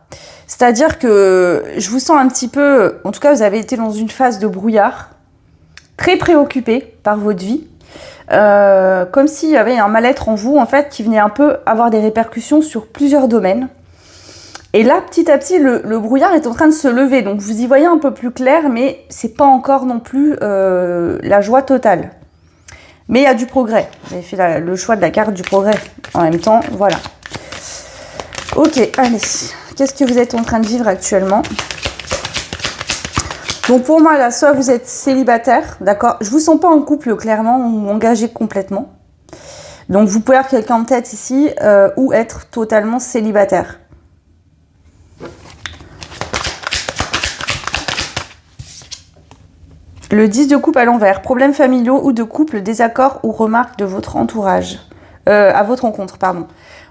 C'est-à-dire que je vous sens un petit peu... En tout cas, vous avez été dans une phase de brouillard, très préoccupé par votre vie. Comme s'il y avait un mal-être en vous, en fait, qui venait un peu avoir des répercussions sur plusieurs domaines. Et là, petit à petit, le brouillard est en train de se lever. Donc, vous y voyez un peu plus clair, mais c'est pas encore non plus la joie totale. Mais il y a du progrès. Vous avez fait le choix de la carte du progrès. En même temps, voilà. Ok, allez. Qu'est-ce que vous êtes en train de vivre actuellement? Donc, pour moi, là, soit vous êtes célibataire, d'accord? Je vous sens pas en couple, clairement, ou engagé complètement. Donc, vous pouvez avoir quelqu'un en tête ici, ou être totalement célibataire. Le 10 de coupe à l'envers. Problèmes familiaux ou de couple, désaccords ou remarques de votre entourage. À votre rencontre, pardon.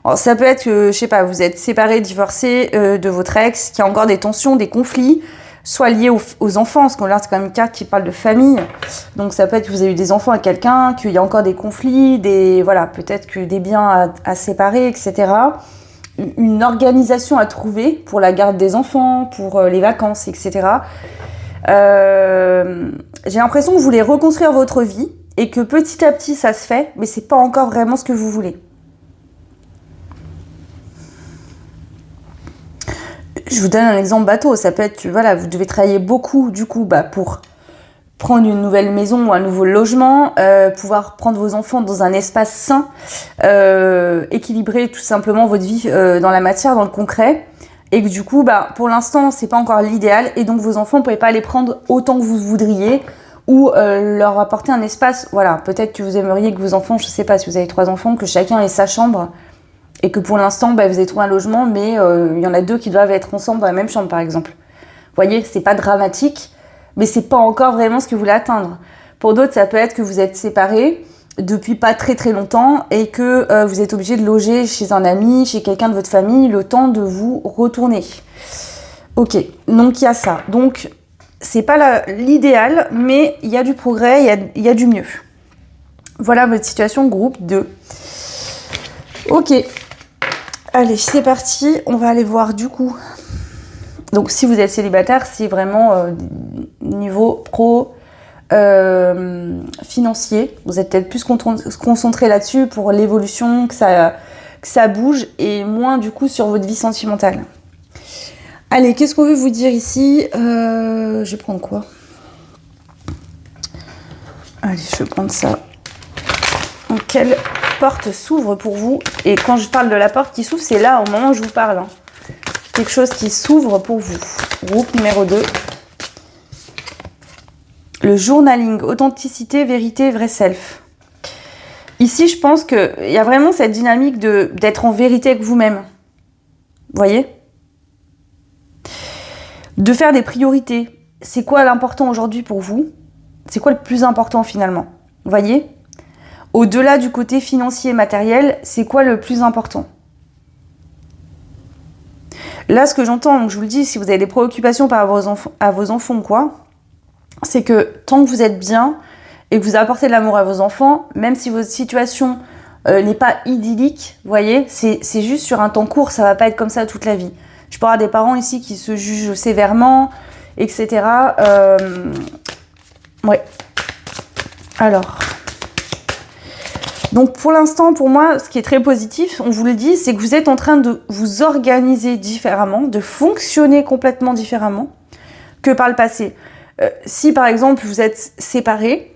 Alors, ça peut être que, je sais pas, vous êtes séparé, divorcé de votre ex, qu'il y a encore des tensions, des conflits, soit liés aux enfants, parce que là, c'est quand même une carte qui parle de famille. Donc, ça peut être que vous avez eu des enfants avec quelqu'un, qu'il y a encore des conflits, voilà, peut-être que des biens à séparer, etc. Une organisation à trouver pour la garde des enfants, pour les vacances, etc. J'ai l'impression que vous voulez reconstruire votre vie et que petit à petit ça se fait, mais c'est pas encore vraiment ce que vous voulez. Je vous donne un exemple bateau, ça peut être que voilà, vous devez travailler beaucoup du coup pour prendre une nouvelle maison ou un nouveau logement, pouvoir prendre vos enfants dans un espace sain, équilibrer tout simplement votre vie dans la matière, dans le concret. Et que du coup, pour l'instant, c'est pas encore l'idéal. Et donc, vos enfants, vous pouvez pas les prendre autant que vous voudriez ou leur apporter un espace. Voilà, peut-être que vous aimeriez que vos enfants, je sais pas si vous avez 3 enfants, que chacun ait sa chambre. Et que pour l'instant, vous avez trouvé un logement, mais il y en a 2 qui doivent être ensemble dans la même chambre, par exemple. Vous voyez, c'est pas dramatique. mais c'est pas encore vraiment ce que vous voulez atteindre. Pour d'autres, ça peut être que vous êtes séparés depuis pas très très longtemps et que vous êtes obligé de loger chez un ami, chez quelqu'un de votre famille, le temps de vous retourner. Ok, donc il y a ça. Donc, c'est pas l'idéal, mais il y a du progrès, il y a du mieux. Voilà votre situation groupe 2. Ok, allez, c'est parti. On va aller voir du coup. Donc, si vous êtes célibataire, c'est vraiment niveau pro, financier. Vous êtes peut-être plus concentré là-dessus pour l'évolution, que ça bouge, et moins du coup sur votre vie sentimentale. Allez, qu'est-ce qu'on veut vous dire ici? Je vais prendre quoi? Allez, je vais prendre ça. Donc, quelle porte s'ouvre pour vous? Et quand je parle de la porte qui s'ouvre, c'est là, au moment où je vous parle. Hein. Quelque chose qui s'ouvre pour vous. Groupe numéro 2. Le journaling, authenticité, vérité, vrai self. Ici, je pense qu'il y a vraiment cette dynamique d'être en vérité avec vous-même. Vous voyez? De faire des priorités. C'est quoi l'important aujourd'hui pour vous? C'est quoi le plus important finalement? Vous voyez? Au-delà du côté financier et matériel, c'est quoi le plus important? Là, ce que j'entends, donc je vous le dis, si vous avez des préoccupations par à vos enfants, quoi, c'est que tant que vous êtes bien et que vous apportez de l'amour à vos enfants, même si votre situation n'est pas idyllique, vous voyez, c'est juste sur un temps court, ça va pas être comme ça toute la vie. Je peux avoir des parents ici qui se jugent sévèrement, etc. Ouais. Alors. Donc pour l'instant, pour moi, ce qui est très positif, on vous le dit, c'est que vous êtes en train de vous organiser différemment, de fonctionner complètement différemment que par le passé. Si par exemple vous êtes séparés,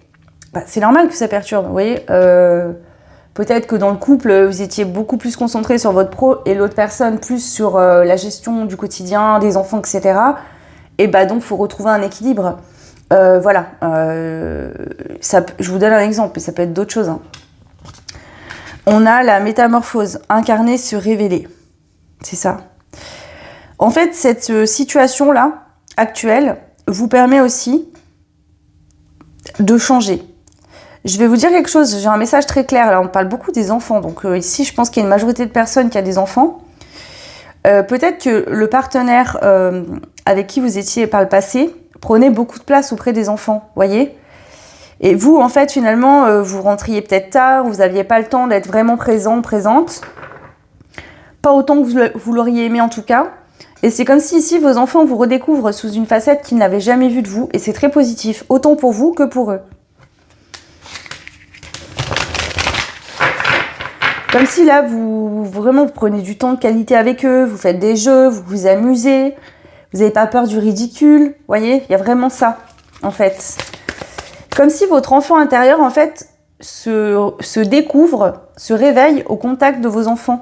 bah, c'est normal que ça perturbe, vous voyez. Peut-être que dans le couple, vous étiez beaucoup plus concentré sur votre pro et l'autre personne plus sur la gestion du quotidien, des enfants, etc. Et bah donc, il faut retrouver un équilibre. Voilà. Je vous donne un exemple, mais ça peut être d'autres choses. Hein. On a la métamorphose, incarner, se révéler. C'est ça. En fait, cette situation-là, actuelle, vous permet aussi de changer. Je vais vous dire quelque chose, j'ai un message très clair. Là, on parle beaucoup des enfants. Donc ici, je pense qu'il y a une majorité de personnes qui a des enfants. Peut-être que le partenaire avec qui vous étiez par le passé prenait beaucoup de place auprès des enfants, voyez. Et vous, en fait, finalement, vous rentriez peut-être tard, vous n'aviez pas le temps d'être vraiment présente. Pas autant que vous l'auriez aimé en tout cas. Et c'est comme si ici, vos enfants vous redécouvrent sous une facette qu'ils n'avaient jamais vue de vous. Et c'est très positif, autant pour vous que pour eux. Comme si là, vous prenez du temps de qualité avec eux, vous faites des jeux, vous vous amusez, vous n'avez pas peur du ridicule. Vous voyez, il y a vraiment ça, en fait. Comme si votre enfant intérieur, en fait, se découvre, se réveille au contact de vos enfants.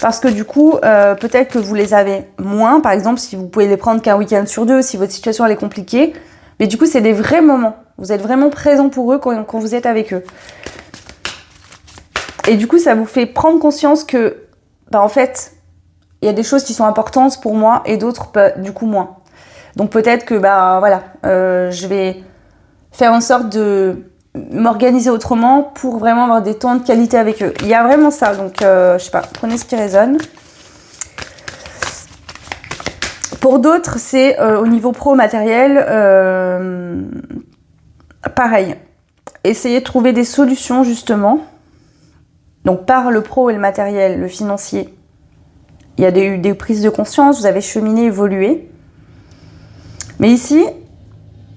Parce que du coup, peut-être que vous les avez moins. Par exemple, si vous pouvez les prendre qu'un week-end sur 2, si votre situation elle est compliquée. Mais du coup, c'est des vrais moments. Vous êtes vraiment présent pour eux quand vous êtes avec eux. Et du coup, ça vous fait prendre conscience que, en fait, il y a des choses qui sont importantes pour moi et d'autres, du coup, moins. Donc peut-être que, je vais faire en sorte de m'organiser autrement pour vraiment avoir des temps de qualité avec eux. Il y a vraiment ça, donc je sais pas, prenez ce qui résonne. Pour d'autres, c'est au niveau pro-matériel, pareil. Essayez de trouver des solutions, justement. Donc par le pro et le matériel, le financier, il y a eu des prises de conscience, vous avez cheminé, évolué. Mais ici,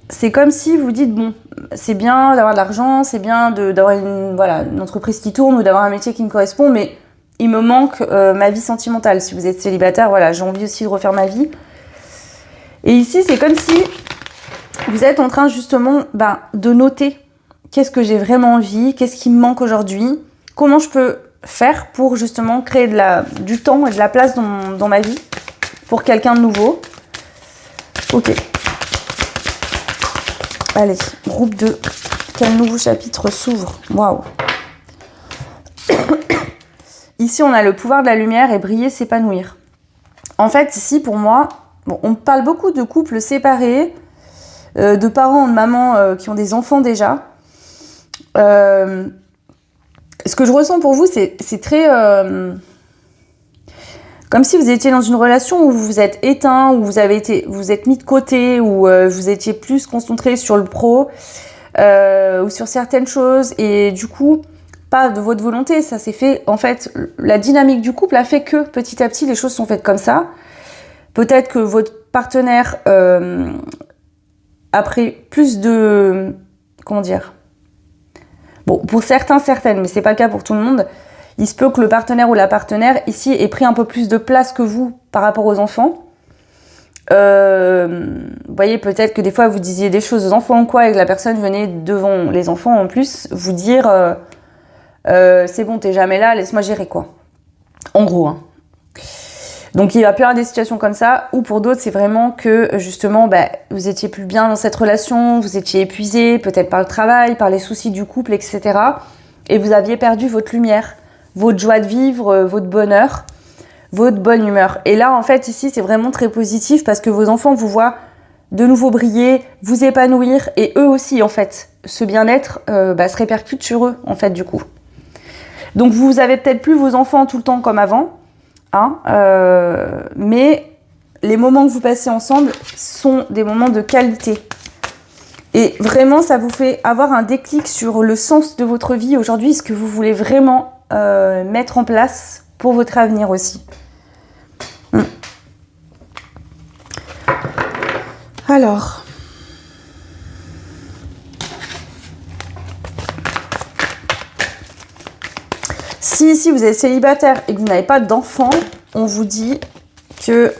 c'est comme si vous dites, bon, c'est bien d'avoir de l'argent, c'est bien d'avoir une entreprise qui tourne ou d'avoir un métier qui me correspond, mais il me manque ma vie sentimentale. Si vous êtes célibataire, voilà, j'ai envie aussi de refaire ma vie. Et ici, c'est comme si vous êtes en train justement de noter qu'est-ce que j'ai vraiment envie, qu'est-ce qui me manque aujourd'hui, comment je peux faire pour justement créer du temps et de la place dans ma vie pour quelqu'un de nouveau. Ok. Allez, groupe 2. Quel nouveau chapitre s'ouvre? Waouh. Ici, on a le pouvoir de la lumière et briller, s'épanouir. En fait, ici, pour moi, on parle beaucoup de couples séparés de parents, de mamans qui ont des enfants déjà. Ce que je ressens pour vous, c'est très... comme si vous étiez dans une relation où vous vous êtes éteint, où vous êtes mis de côté, où vous étiez plus concentré sur le pro, ou sur certaines choses, et du coup, pas de votre volonté, ça s'est fait, en fait, la dynamique du couple a fait que petit à petit, les choses sont faites comme ça. Peut-être que votre partenaire a pris plus de... Comment dire ? Bon, pour certains, certaines, mais c'est pas le cas pour tout le monde. Il se peut que le partenaire ou la partenaire, ici, ait pris un peu plus de place que vous par rapport aux enfants. Vous voyez, peut-être que des fois, vous disiez des choses aux enfants ou quoi, et que la personne venait devant les enfants, en plus, vous dire c'est bon, t'es jamais là, laisse-moi gérer, quoi. En gros, hein. Donc, il va y avoir des situations comme ça, ou pour d'autres, c'est vraiment que, justement, vous étiez plus bien dans cette relation, vous étiez épuisé, peut-être par le travail, par les soucis du couple, etc. Et vous aviez perdu votre lumière, votre joie de vivre, votre bonheur, votre bonne humeur. Et là, en fait, ici, c'est vraiment très positif parce que vos enfants vous voient de nouveau briller, vous épanouir, et eux aussi, en fait, ce bien-être se répercute sur eux, en fait, du coup. Donc, vous avez peut-être plus vos enfants tout le temps comme avant, hein, mais les moments que vous passez ensemble sont des moments de qualité. Et vraiment, ça vous fait avoir un déclic sur le sens de votre vie aujourd'hui, ce que vous voulez vraiment mettre en place pour votre avenir aussi. Alors, si vous êtes célibataire et que vous n'avez pas d'enfant, on vous dit que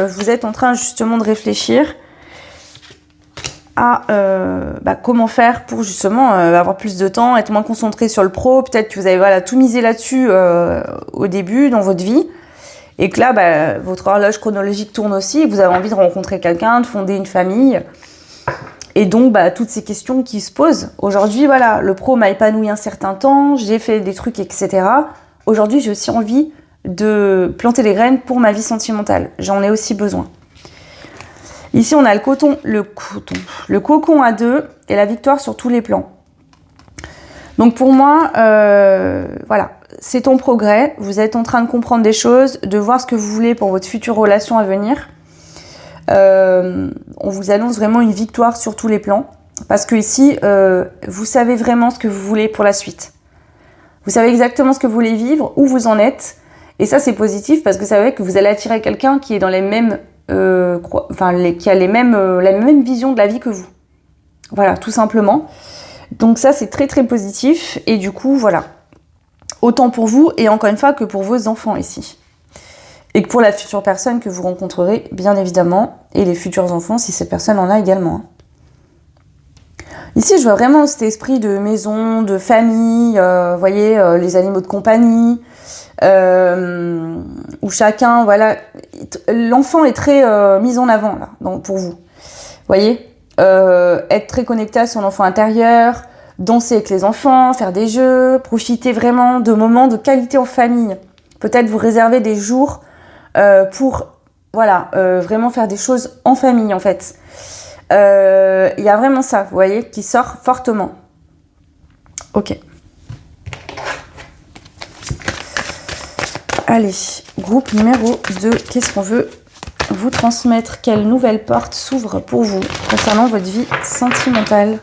vous êtes en train justement de réfléchir à comment faire pour justement avoir plus de temps, être moins concentré sur le pro. Peut-être que vous avez tout misé là-dessus au début dans votre vie et que là, votre horloge chronologique tourne aussi et que vous avez envie de rencontrer quelqu'un, de fonder une famille. Et donc, toutes ces questions qui se posent. Aujourd'hui, voilà, le pro m'a épanoui un certain temps, j'ai fait des trucs, etc. Aujourd'hui, j'ai aussi envie de planter les graines pour ma vie sentimentale. J'en ai aussi besoin. Ici, on a le cocon à deux et la victoire sur tous les plans. Donc pour moi, voilà, c'est ton progrès. Vous êtes en train de comprendre des choses, de voir ce que vous voulez pour votre future relation à venir. On vous annonce vraiment une victoire sur tous les plans. Parce que ici, vous savez vraiment ce que vous voulez pour la suite. Vous savez exactement ce que vous voulez vivre, où vous en êtes. Et ça, c'est positif parce que vous savez que vous allez attirer quelqu'un qui est dans les mêmes... qui a la même vision de la vie que vous. Voilà, tout simplement. Donc ça, c'est très très positif. Et du coup, voilà. Autant pour vous et encore une fois que pour vos enfants ici. Et que pour la future personne que vous rencontrerez, bien évidemment. Et les futurs enfants, si cette personne en a également. Ici, je vois vraiment cet esprit de maison, de famille, vous voyez, les animaux de compagnie, où chacun, voilà, l'enfant est très mis en avant, là, donc, pour vous. Vous voyez, être très connecté à son enfant intérieur, danser avec les enfants, faire des jeux, profiter vraiment de moments de qualité en famille. Peut-être vous réserver des jours pour, voilà, vraiment faire des choses en famille, en fait. Il y a vraiment ça, vous voyez, qui sort fortement. Ok. Allez, groupe numéro 2. Qu'est-ce qu'on veut vous transmettre? Quelle nouvelle porte s'ouvre pour vous concernant votre vie sentimentale?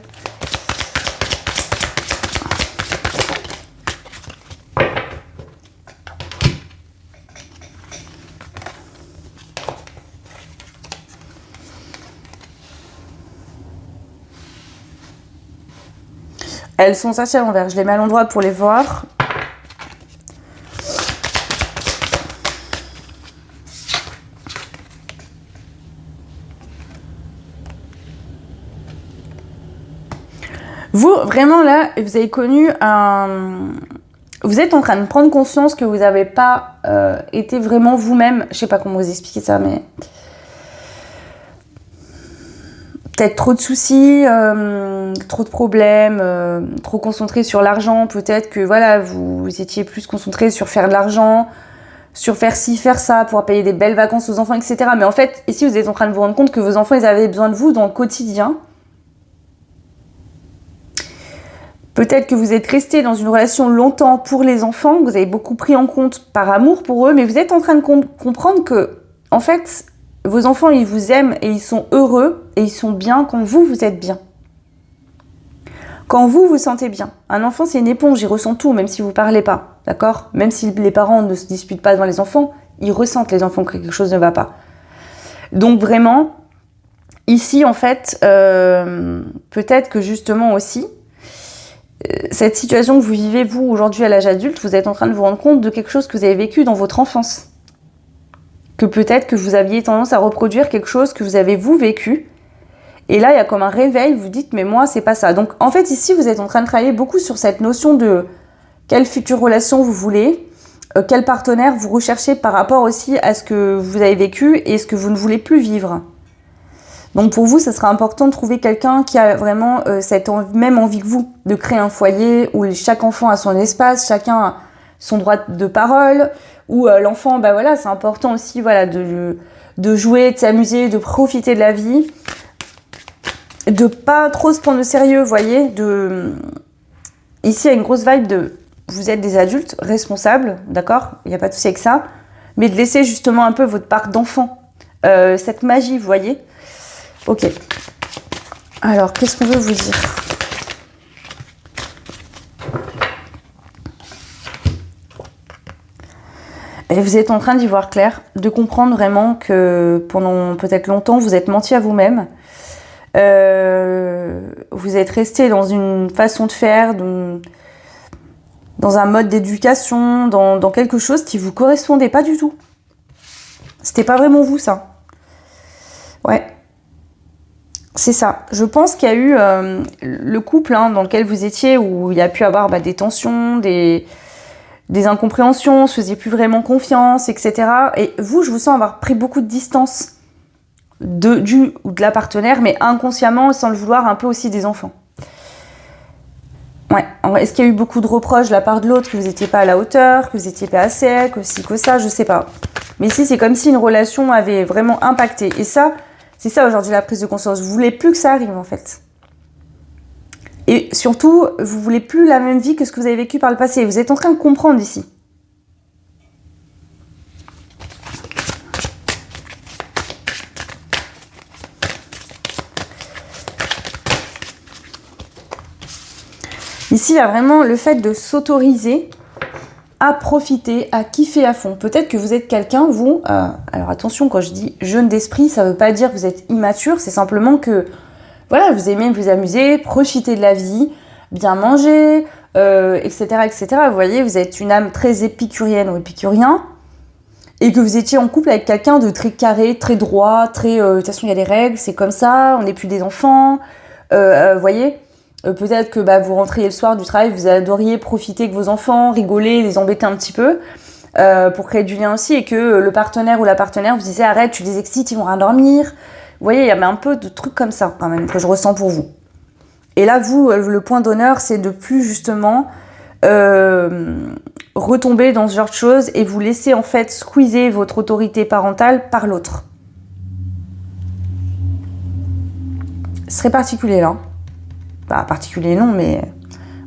Elles sont sachées à l'envers. Je les mets à l'endroit pour les voir. Vous, vraiment là, vous avez connu un... Vous êtes en train de prendre conscience que vous n'avez pas été vraiment vous-même. Je sais pas comment vous expliquer ça, mais... Peut-être trop de soucis, trop de problèmes, trop concentré sur l'argent. Peut-être que voilà, vous étiez plus concentré sur faire de l'argent, sur faire ci, faire ça, pouvoir payer des belles vacances aux enfants, etc. Mais en fait, ici, vous êtes en train de vous rendre compte que vos enfants, ils avaient besoin de vous dans le quotidien. Peut-être que vous êtes resté dans une relation longtemps pour les enfants, vous avez beaucoup pris en compte par amour pour eux, mais vous êtes en train de comprendre que, en fait, vos enfants, ils vous aiment et ils sont heureux et ils sont bien quand vous êtes bien. Quand vous vous sentez bien. Un enfant, c'est une éponge, il ressent tout, même si vous ne parlez pas, d'accord? Même si les parents ne se disputent pas devant les enfants, ils ressentent, les enfants, que quelque chose ne va pas. Donc vraiment, ici, en fait, peut-être que justement aussi, cette situation que vous vivez, vous, aujourd'hui à l'âge adulte, vous êtes en train de vous rendre compte de quelque chose que vous avez vécu dans votre enfance. Que peut-être que vous aviez tendance à reproduire quelque chose que vous avez, vous, vécu. Et là, il y a comme un réveil, vous dites, mais moi, c'est pas ça. Donc, en fait, ici, vous êtes en train de travailler beaucoup sur cette notion de quelle future relation vous voulez, quel partenaire vous recherchez par rapport aussi à ce que vous avez vécu et ce que vous ne voulez plus vivre. Donc pour vous, ça sera important de trouver quelqu'un qui a vraiment cette même envie que vous, de créer un foyer où chaque enfant a son espace, chacun a son droit de parole, où l'enfant, bah voilà, c'est important aussi, voilà, de jouer, de s'amuser, de profiter de la vie, de pas trop se prendre au sérieux, vous voyez. Ici, il y a une grosse vibe de vous êtes des adultes responsables, d'accord, il n'y a pas de souci avec ça, mais de laisser justement un peu votre part d'enfant, cette magie, vous voyez. Ok. Alors, qu'est-ce qu'on veut vous dire? Et vous êtes en train d'y voir clair, de comprendre vraiment que pendant peut-être longtemps, vous êtes menti à vous-même. Vous êtes resté dans une façon de faire, dans un mode d'éducation, dans quelque chose qui vous correspondait pas du tout. C'était pas vraiment vous, ça. Ouais. C'est ça. Je pense qu'il y a eu le couple dans lequel vous étiez, où il y a pu avoir des tensions, des incompréhensions, on ne se faisait plus vraiment confiance, etc. Et vous, je vous sens avoir pris beaucoup de distance du ou de la partenaire, mais inconsciemment, sans le vouloir, un peu aussi des enfants. Ouais. Est-ce qu'il y a eu beaucoup de reproches de la part de l'autre, que vous n'étiez pas à la hauteur, que vous n'étiez pas assez, que ci, que ça, je sais pas. Mais ici, c'est comme si une relation avait vraiment impacté. Et ça, c'est ça aujourd'hui la prise de conscience. Vous voulez plus que ça arrive en fait. Et surtout, vous voulez plus la même vie que ce que vous avez vécu par le passé. Vous êtes en train de comprendre ici. Ici, il y a vraiment le fait de s'autoriser à profiter, à kiffer à fond. Peut-être que vous êtes quelqu'un, vous... alors attention, quand je dis jeune d'esprit, ça ne veut pas dire que vous êtes immature, c'est simplement que, voilà, vous aimez vous amuser, profiter de la vie, bien manger, etc., etc. Vous voyez, vous êtes une âme très épicurienne ou épicurien, et que vous étiez en couple avec quelqu'un de très carré, très droit, très... de toute façon, il y a des règles, c'est comme ça, on n'est plus des enfants, vous voyez. Peut-être que vous rentriez le soir du travail, vous adoriez profiter avec vos enfants, rigoler, les embêter un petit peu, pour créer du lien aussi, et que le partenaire ou la partenaire vous disait arrête, tu les excites, ils vont rien dormir. Vous voyez, il y avait un peu de trucs comme ça quand même que je ressens pour vous. Et là, vous, le point d'honneur, c'est de plus justement retomber dans ce genre de choses et vous laisser en fait squeezer votre autorité parentale par l'autre. Ce serait particulier là. Pas particulier non, mais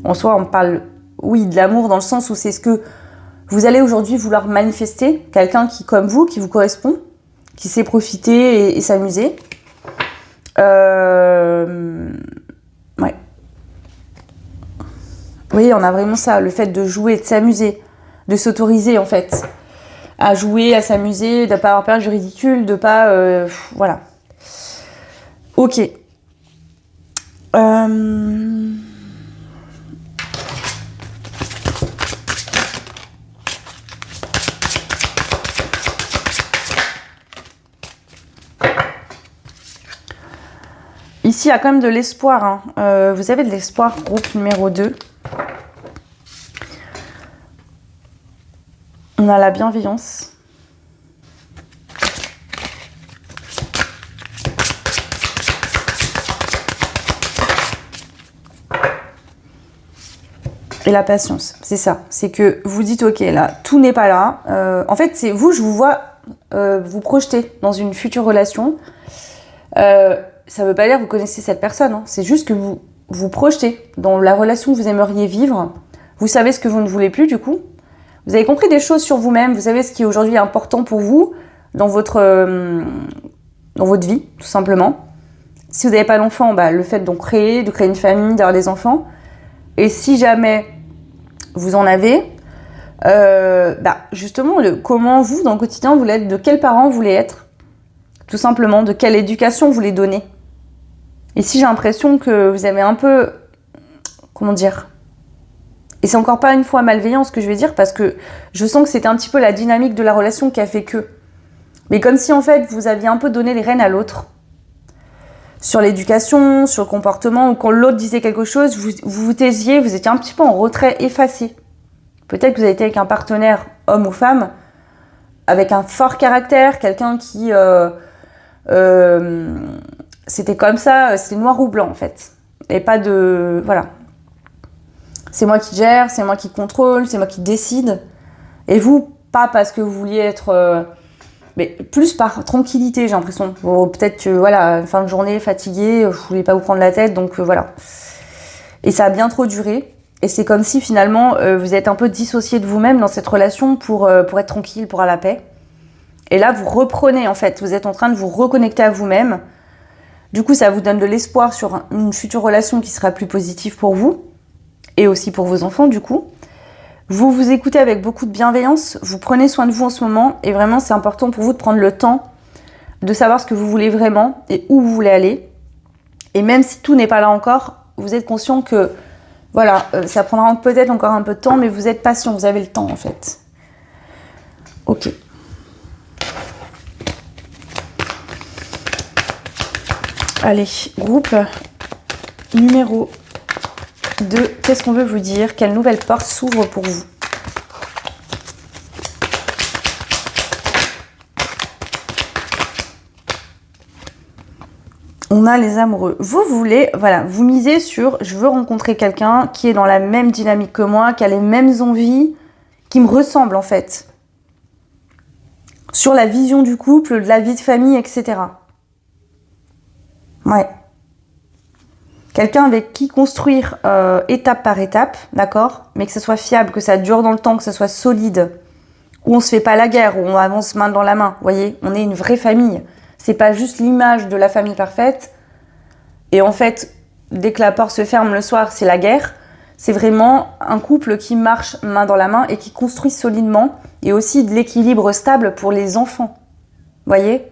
en soi on parle, oui, de l'amour dans le sens où c'est ce que vous allez aujourd'hui vouloir manifester, quelqu'un qui, comme vous, qui vous correspond, qui sait profiter et s'amuser. Ouais. Oui, on a vraiment ça, le fait de jouer, de s'amuser, de s'autoriser en fait, à jouer, à s'amuser, de ne pas avoir peur du ridicule, de pas... voilà. Ok. Ici, il y a quand même de l'espoir. Vous avez de l'espoir, groupe numéro 2. On a la bienveillance. Et la patience, c'est ça. C'est que vous dites, ok, là, tout n'est pas là. En fait, c'est vous, je vous vois vous projeter dans une future relation. Ça ne veut pas dire que vous connaissez cette personne. C'est juste que vous projetez dans la relation que vous aimeriez vivre. Vous savez ce que vous ne voulez plus du coup. Vous avez compris des choses sur vous-même. Vous savez ce qui est aujourd'hui important pour vous dans votre vie, tout simplement. Si vous n'avez pas d'enfant, le fait de créer une famille, d'avoir des enfants. Et si jamais vous en avez, justement, comment vous, dans le quotidien, vous voulez être, de quels parents vous voulez être, tout simplement, de quelle éducation vous voulez donner. Et si j'ai l'impression que vous avez un peu, comment dire, et c'est encore pas une fois malveillant ce que je vais dire, parce que je sens que c'était un petit peu la dynamique de la relation qui a fait que. Mais comme si en fait vous aviez un peu donné les rênes à l'autre. Sur l'éducation, sur le comportement, ou quand l'autre disait quelque chose, vous taisiez, vous étiez un petit peu en retrait, effacé. Peut-être que vous avez été avec un partenaire, homme ou femme, avec un fort caractère, quelqu'un qui... c'était comme ça, c'est noir ou blanc en fait. Et pas de... Voilà. C'est moi qui gère, c'est moi qui contrôle, c'est moi qui décide. Et vous, pas parce que vous vouliez être... mais plus par tranquillité, j'ai l'impression. Bon, peut-être que, voilà, fin de journée, fatigué, vous voulez pas vous prendre la tête, donc voilà. Et ça a bien trop duré. Et c'est comme si, finalement, vous êtes un peu dissocié de vous-même dans cette relation pour être tranquille, pour avoir la paix. Et là, vous reprenez, en fait. Vous êtes en train de vous reconnecter à vous-même. Du coup, ça vous donne de l'espoir sur une future relation qui sera plus positive pour vous. Et aussi pour vos enfants, du coup. Vous vous écoutez avec beaucoup de bienveillance, vous prenez soin de vous en ce moment et vraiment c'est important pour vous de prendre le temps de savoir ce que vous voulez vraiment et où vous voulez aller. Et même si tout n'est pas là encore, vous êtes conscient que voilà, ça prendra peut-être encore un peu de temps, mais vous êtes patient, vous avez le temps en fait. Ok. Allez, groupe numéro 2, qu'est-ce qu'on veut vous dire? Quelle nouvelle porte s'ouvre pour vous? On a les amoureux. Vous voulez, voilà, vous misez sur je veux rencontrer quelqu'un qui est dans la même dynamique que moi, qui a les mêmes envies, qui me ressemble en fait. Sur la vision du couple, de la vie de famille, etc. Ouais. Quelqu'un avec qui construire étape par étape, d'accord? Mais que ça soit fiable, que ça dure dans le temps, que ça soit solide. Où on se fait pas la guerre, où on avance main dans la main. Vous voyez, on est une vraie famille. C'est pas juste l'image de la famille parfaite. Et en fait, dès que la porte se ferme le soir, c'est la guerre. C'est vraiment un couple qui marche main dans la main et qui construit solidement. Et aussi de l'équilibre stable pour les enfants. Vous voyez?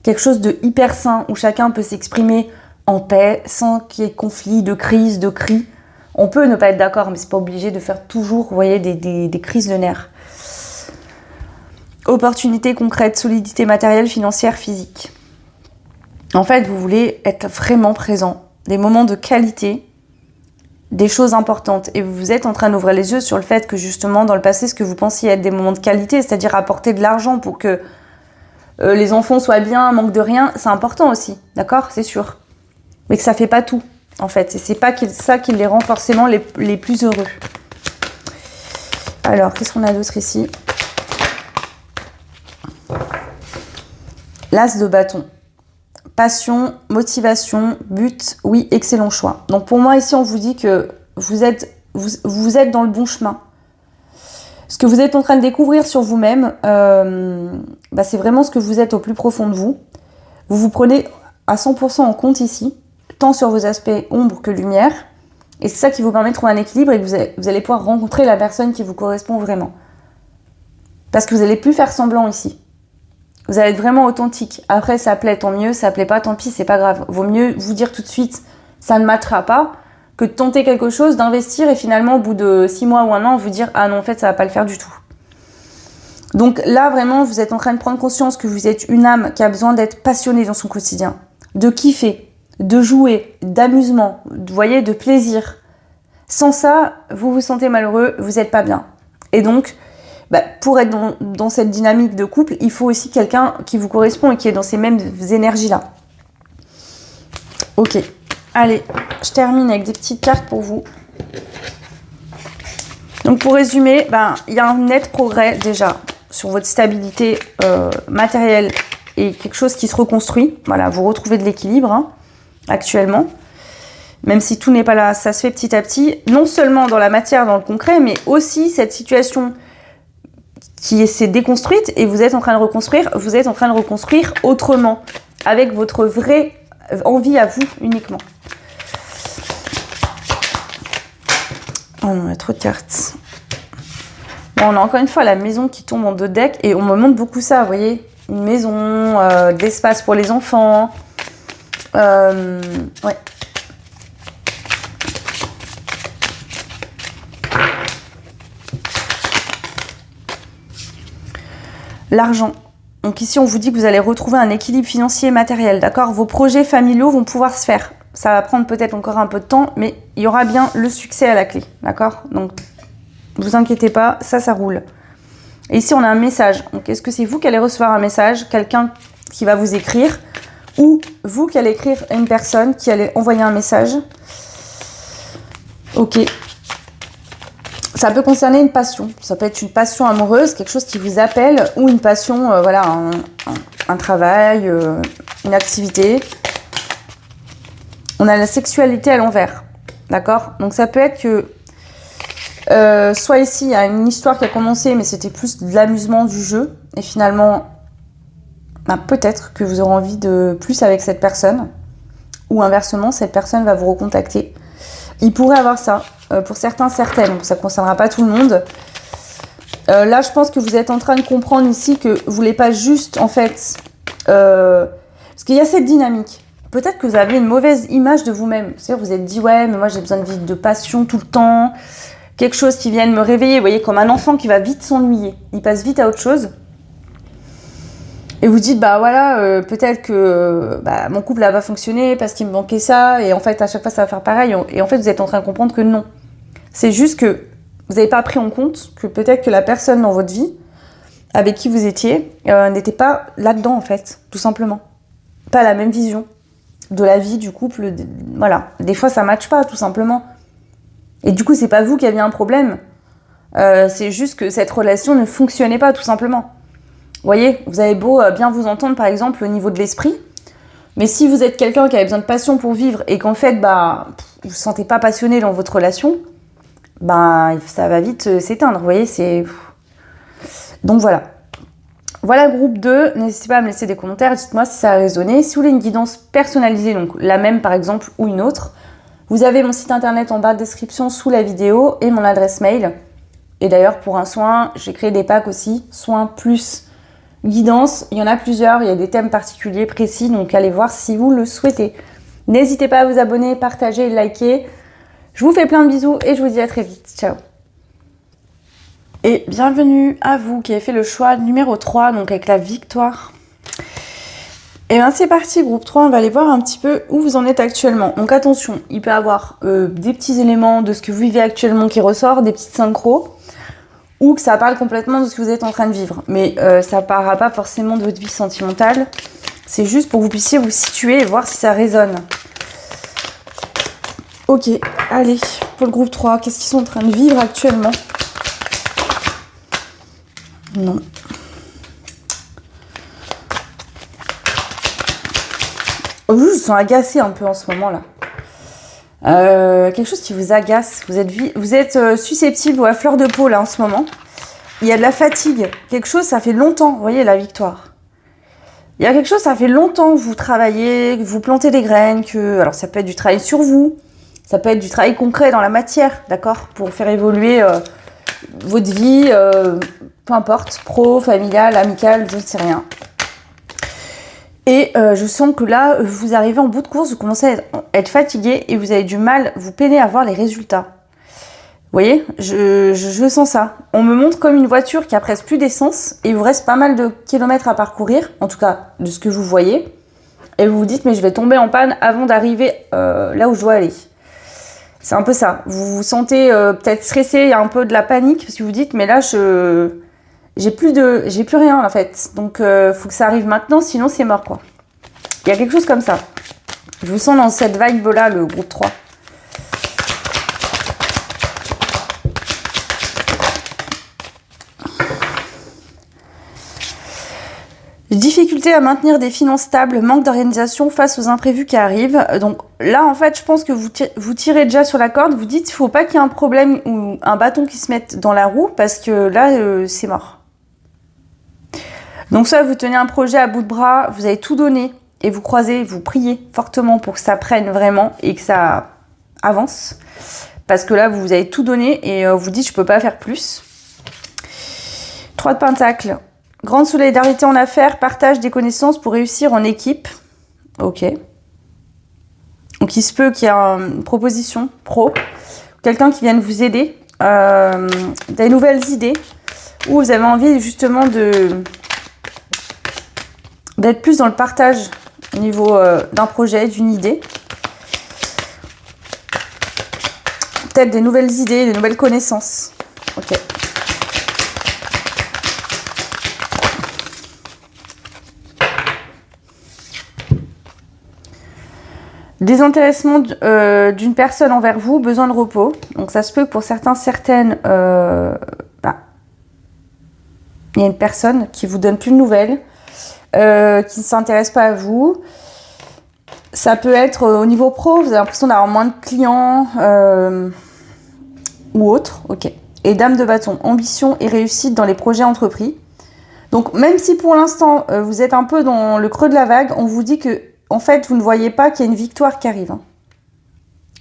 Quelque chose de hyper sain, où chacun peut s'exprimer en paix, sans qu'il y ait de conflit, de crise, de cris. On peut ne pas être d'accord, mais c'est pas obligé de faire toujours, vous voyez, des crises de nerfs. Opportunités concrètes, solidité matérielle, financière, physique. En fait, vous voulez être vraiment présent. Des moments de qualité, des choses importantes. Et vous êtes en train d'ouvrir les yeux sur le fait que justement, dans le passé, ce que vous pensiez être des moments de qualité, c'est-à-dire apporter de l'argent pour que les enfants soient bien, manquent de rien, c'est important aussi, d'accord? C'est sûr. Mais que ça fait pas tout, en fait. Et c'est pas ça qui les rend forcément les plus heureux. Alors, qu'est-ce qu'on a d'autre ici? L'as de bâton. Passion, motivation, but, oui, excellent choix. Donc pour moi, ici, on vous dit que vous êtes dans le bon chemin. Ce que vous êtes en train de découvrir sur vous-même, c'est vraiment ce que vous êtes au plus profond de vous. Vous vous prenez à 100% en compte ici, tant sur vos aspects ombre que lumière. Et c'est ça qui vous permet de trouver un équilibre et que vous allez pouvoir rencontrer la personne qui vous correspond vraiment. Parce que vous n'allez plus faire semblant ici. Vous allez être vraiment authentique. Après, ça plaît, tant mieux. Ça plaît pas, tant pis, c'est pas grave. Vaut mieux vous dire tout de suite, ça ne matchera pas, que de tenter quelque chose, d'investir et finalement, au bout de 6 mois ou 1 an, vous dire, ah non, en fait, ça va pas le faire du tout. Donc là, vraiment, vous êtes en train de prendre conscience que vous êtes une âme qui a besoin d'être passionnée dans son quotidien, de kiffer, de jouer, d'amusement, vous voyez, de plaisir. Sans ça, vous vous sentez malheureux, vous n'êtes pas bien. Et donc, pour être dans cette dynamique de couple, il faut aussi quelqu'un qui vous correspond et qui est dans ces mêmes énergies-là. Ok, allez, je termine avec des petites cartes pour vous. Donc pour résumer, il y a un net progrès déjà sur votre stabilité matérielle et quelque chose qui se reconstruit. Voilà, vous retrouvez de l'équilibre actuellement. même si tout n'est pas là, ça se fait petit à petit, non seulement dans la matière, dans le concret, mais aussi cette situation qui s'est déconstruite et vous êtes en train de reconstruire autrement, avec votre vraie envie à vous uniquement. Oh non, il y a trop de cartes. Bon, on a encore une fois la maison qui tombe en 2 decks et on me montre beaucoup ça, vous voyez, une maison, de l'espace pour les enfants. Ouais. L'argent. Donc ici, on vous dit que vous allez retrouver un équilibre financier et matériel, d'accord? Vos projets familiaux vont pouvoir se faire. Ça va prendre peut-être encore un peu de temps, mais il y aura bien le succès à la clé, d'accord? Donc, ne vous inquiétez pas, ça roule. Et ici, on a un message. Donc, est-ce que c'est vous qui allez recevoir un message, quelqu'un qui va vous écrire, ou vous qui allez écrire à une personne qui allait envoyer un message? Ok. Ça peut concerner une passion. Ça peut être une passion amoureuse, quelque chose qui vous appelle, ou une passion, voilà, un travail, une activité. On a la sexualité à l'envers, d'accord? Donc ça peut être que, soit ici, il y a une histoire qui a commencé, mais c'était plus de l'amusement du jeu, et finalement, ben, peut-être que vous aurez envie de plus avec cette personne, ou inversement, cette personne va vous recontacter. Il pourrait avoir ça, pour certains, certaines, donc ça ne concernera pas tout le monde. Là, je pense que vous êtes en train de comprendre ici que vous voulez pas juste, en fait, parce qu'il y a cette dynamique. Peut-être que vous avez une mauvaise image de vous-même. C'est-à-dire, vous êtes dit, ouais, mais moi, j'ai besoin de vivre de passion tout le temps, quelque chose qui vienne me réveiller, vous voyez, comme un enfant qui va vite s'ennuyer. Il passe vite à autre chose. Et vous dites, bah voilà, peut-être que mon couple n'a pas fonctionné parce qu'il me manquait ça, et en fait, à chaque fois, ça va faire pareil. Et en fait, vous êtes en train de comprendre que non. C'est juste que vous n'avez pas pris en compte que peut-être que la personne dans votre vie, avec qui vous étiez, n'était pas là-dedans, en fait, tout simplement. Pas la même vision de la vie, du couple. Voilà. Des fois, ça ne matche pas, tout simplement. Et du coup, c'est pas vous qui aviez un problème. C'est juste que cette relation ne fonctionnait pas, tout simplement. Vous voyez, vous avez beau bien vous entendre, par exemple, au niveau de l'esprit, mais si vous êtes quelqu'un qui a besoin de passion pour vivre et qu'en fait, vous ne vous sentez pas passionné dans votre relation, ça va vite s'éteindre, vous voyez, c'est... Donc voilà. Voilà groupe 2, n'hésitez pas à me laisser des commentaires, dites-moi si ça a résonné. Si vous voulez une guidance personnalisée, donc la même par exemple, ou une autre, vous avez mon site internet en barre de description sous la vidéo et mon adresse mail. Et d'ailleurs, pour un soin, j'ai créé des packs aussi, soins plus guidance, il y en a plusieurs, il y a des thèmes particuliers précis, donc allez voir si vous le souhaitez. N'hésitez pas à vous abonner, partager, liker. Je vous fais plein de bisous et je vous dis à très vite. Ciao. Et bienvenue à vous qui avez fait le choix numéro 3, donc avec la victoire. Et bien c'est parti, groupe 3, on va aller voir un petit peu où vous en êtes actuellement. Donc attention, il peut y avoir des petits éléments de ce que vous vivez actuellement qui ressortent, des petites synchros, ou que ça parle complètement de ce que vous êtes en train de vivre. Mais ça ne parlera pas forcément de votre vie sentimentale. C'est juste pour que vous puissiez vous situer et voir si ça résonne. Ok, allez, pour le groupe 3, qu'est-ce qu'ils sont en train de vivre actuellement? Non. Oh, ils sont agacés un peu en ce moment-là. Quelque chose qui vous agace, vous êtes susceptible ou à fleur de peau là en ce moment. Il y a de la fatigue, quelque chose, ça fait longtemps, vous voyez la victoire. Il y a quelque chose, ça fait longtemps que vous travaillez, que vous plantez des graines, alors ça peut être du travail sur vous, ça peut être du travail concret dans la matière, d'accord, pour faire évoluer votre vie, peu importe, pro, familiale, amicale, je ne sais rien. Et je sens que là, vous arrivez en bout de course, vous commencez à être fatigué et vous avez du mal, vous peinez à voir les résultats. Vous voyez, je sens ça. On me montre comme une voiture qui a presque plus d'essence et il vous reste pas mal de kilomètres à parcourir, en tout cas de ce que vous voyez. Et vous vous dites, mais je vais tomber en panne avant d'arriver là où je dois aller. C'est un peu ça. Vous vous sentez peut-être stressé, il y a un peu de la panique parce que vous dites, mais là, j'ai plus rien en fait. Donc, faut que ça arrive maintenant, sinon c'est mort quoi. Il y a quelque chose comme ça. Je vous sens dans cette vibe-là, le groupe 3. Difficulté à maintenir des finances stables, manque d'organisation face aux imprévus qui arrivent. Donc là, en fait, je pense que vous tirez déjà sur la corde. Vous dites, il ne faut pas qu'il y ait un problème ou un bâton qui se mette dans la roue parce que là, c'est mort. Donc ça, vous tenez un projet à bout de bras, vous avez tout donné et vous croisez, vous priez fortement pour que ça prenne vraiment et que ça avance. Parce que là, vous avez tout donné et vous dites, je ne peux pas faire plus. 3 de pentacles. Grande solidarité en affaires, partage des connaissances pour réussir en équipe. Ok. Donc il se peut qu'il y ait une proposition pro, quelqu'un qui vienne vous aider, des nouvelles idées, ou vous avez envie justement d'être plus dans le partage au niveau d'un projet, d'une idée. Peut-être des nouvelles idées, des nouvelles connaissances. Ok. Désintéressement d'une personne envers vous, besoin de repos. Donc ça se peut que pour certaines, il y a une personne qui vous donne plus de nouvelles, qui ne s'intéresse pas à vous. Ça peut être au niveau pro, vous avez l'impression d'avoir moins de clients ou autre. Ok. Et dame de bâton, ambition et réussite dans les projets entrepris. Donc même si pour l'instant vous êtes un peu dans le creux de la vague, on vous dit que en fait, vous ne voyez pas qu'il y a une victoire qui arrive. Hein.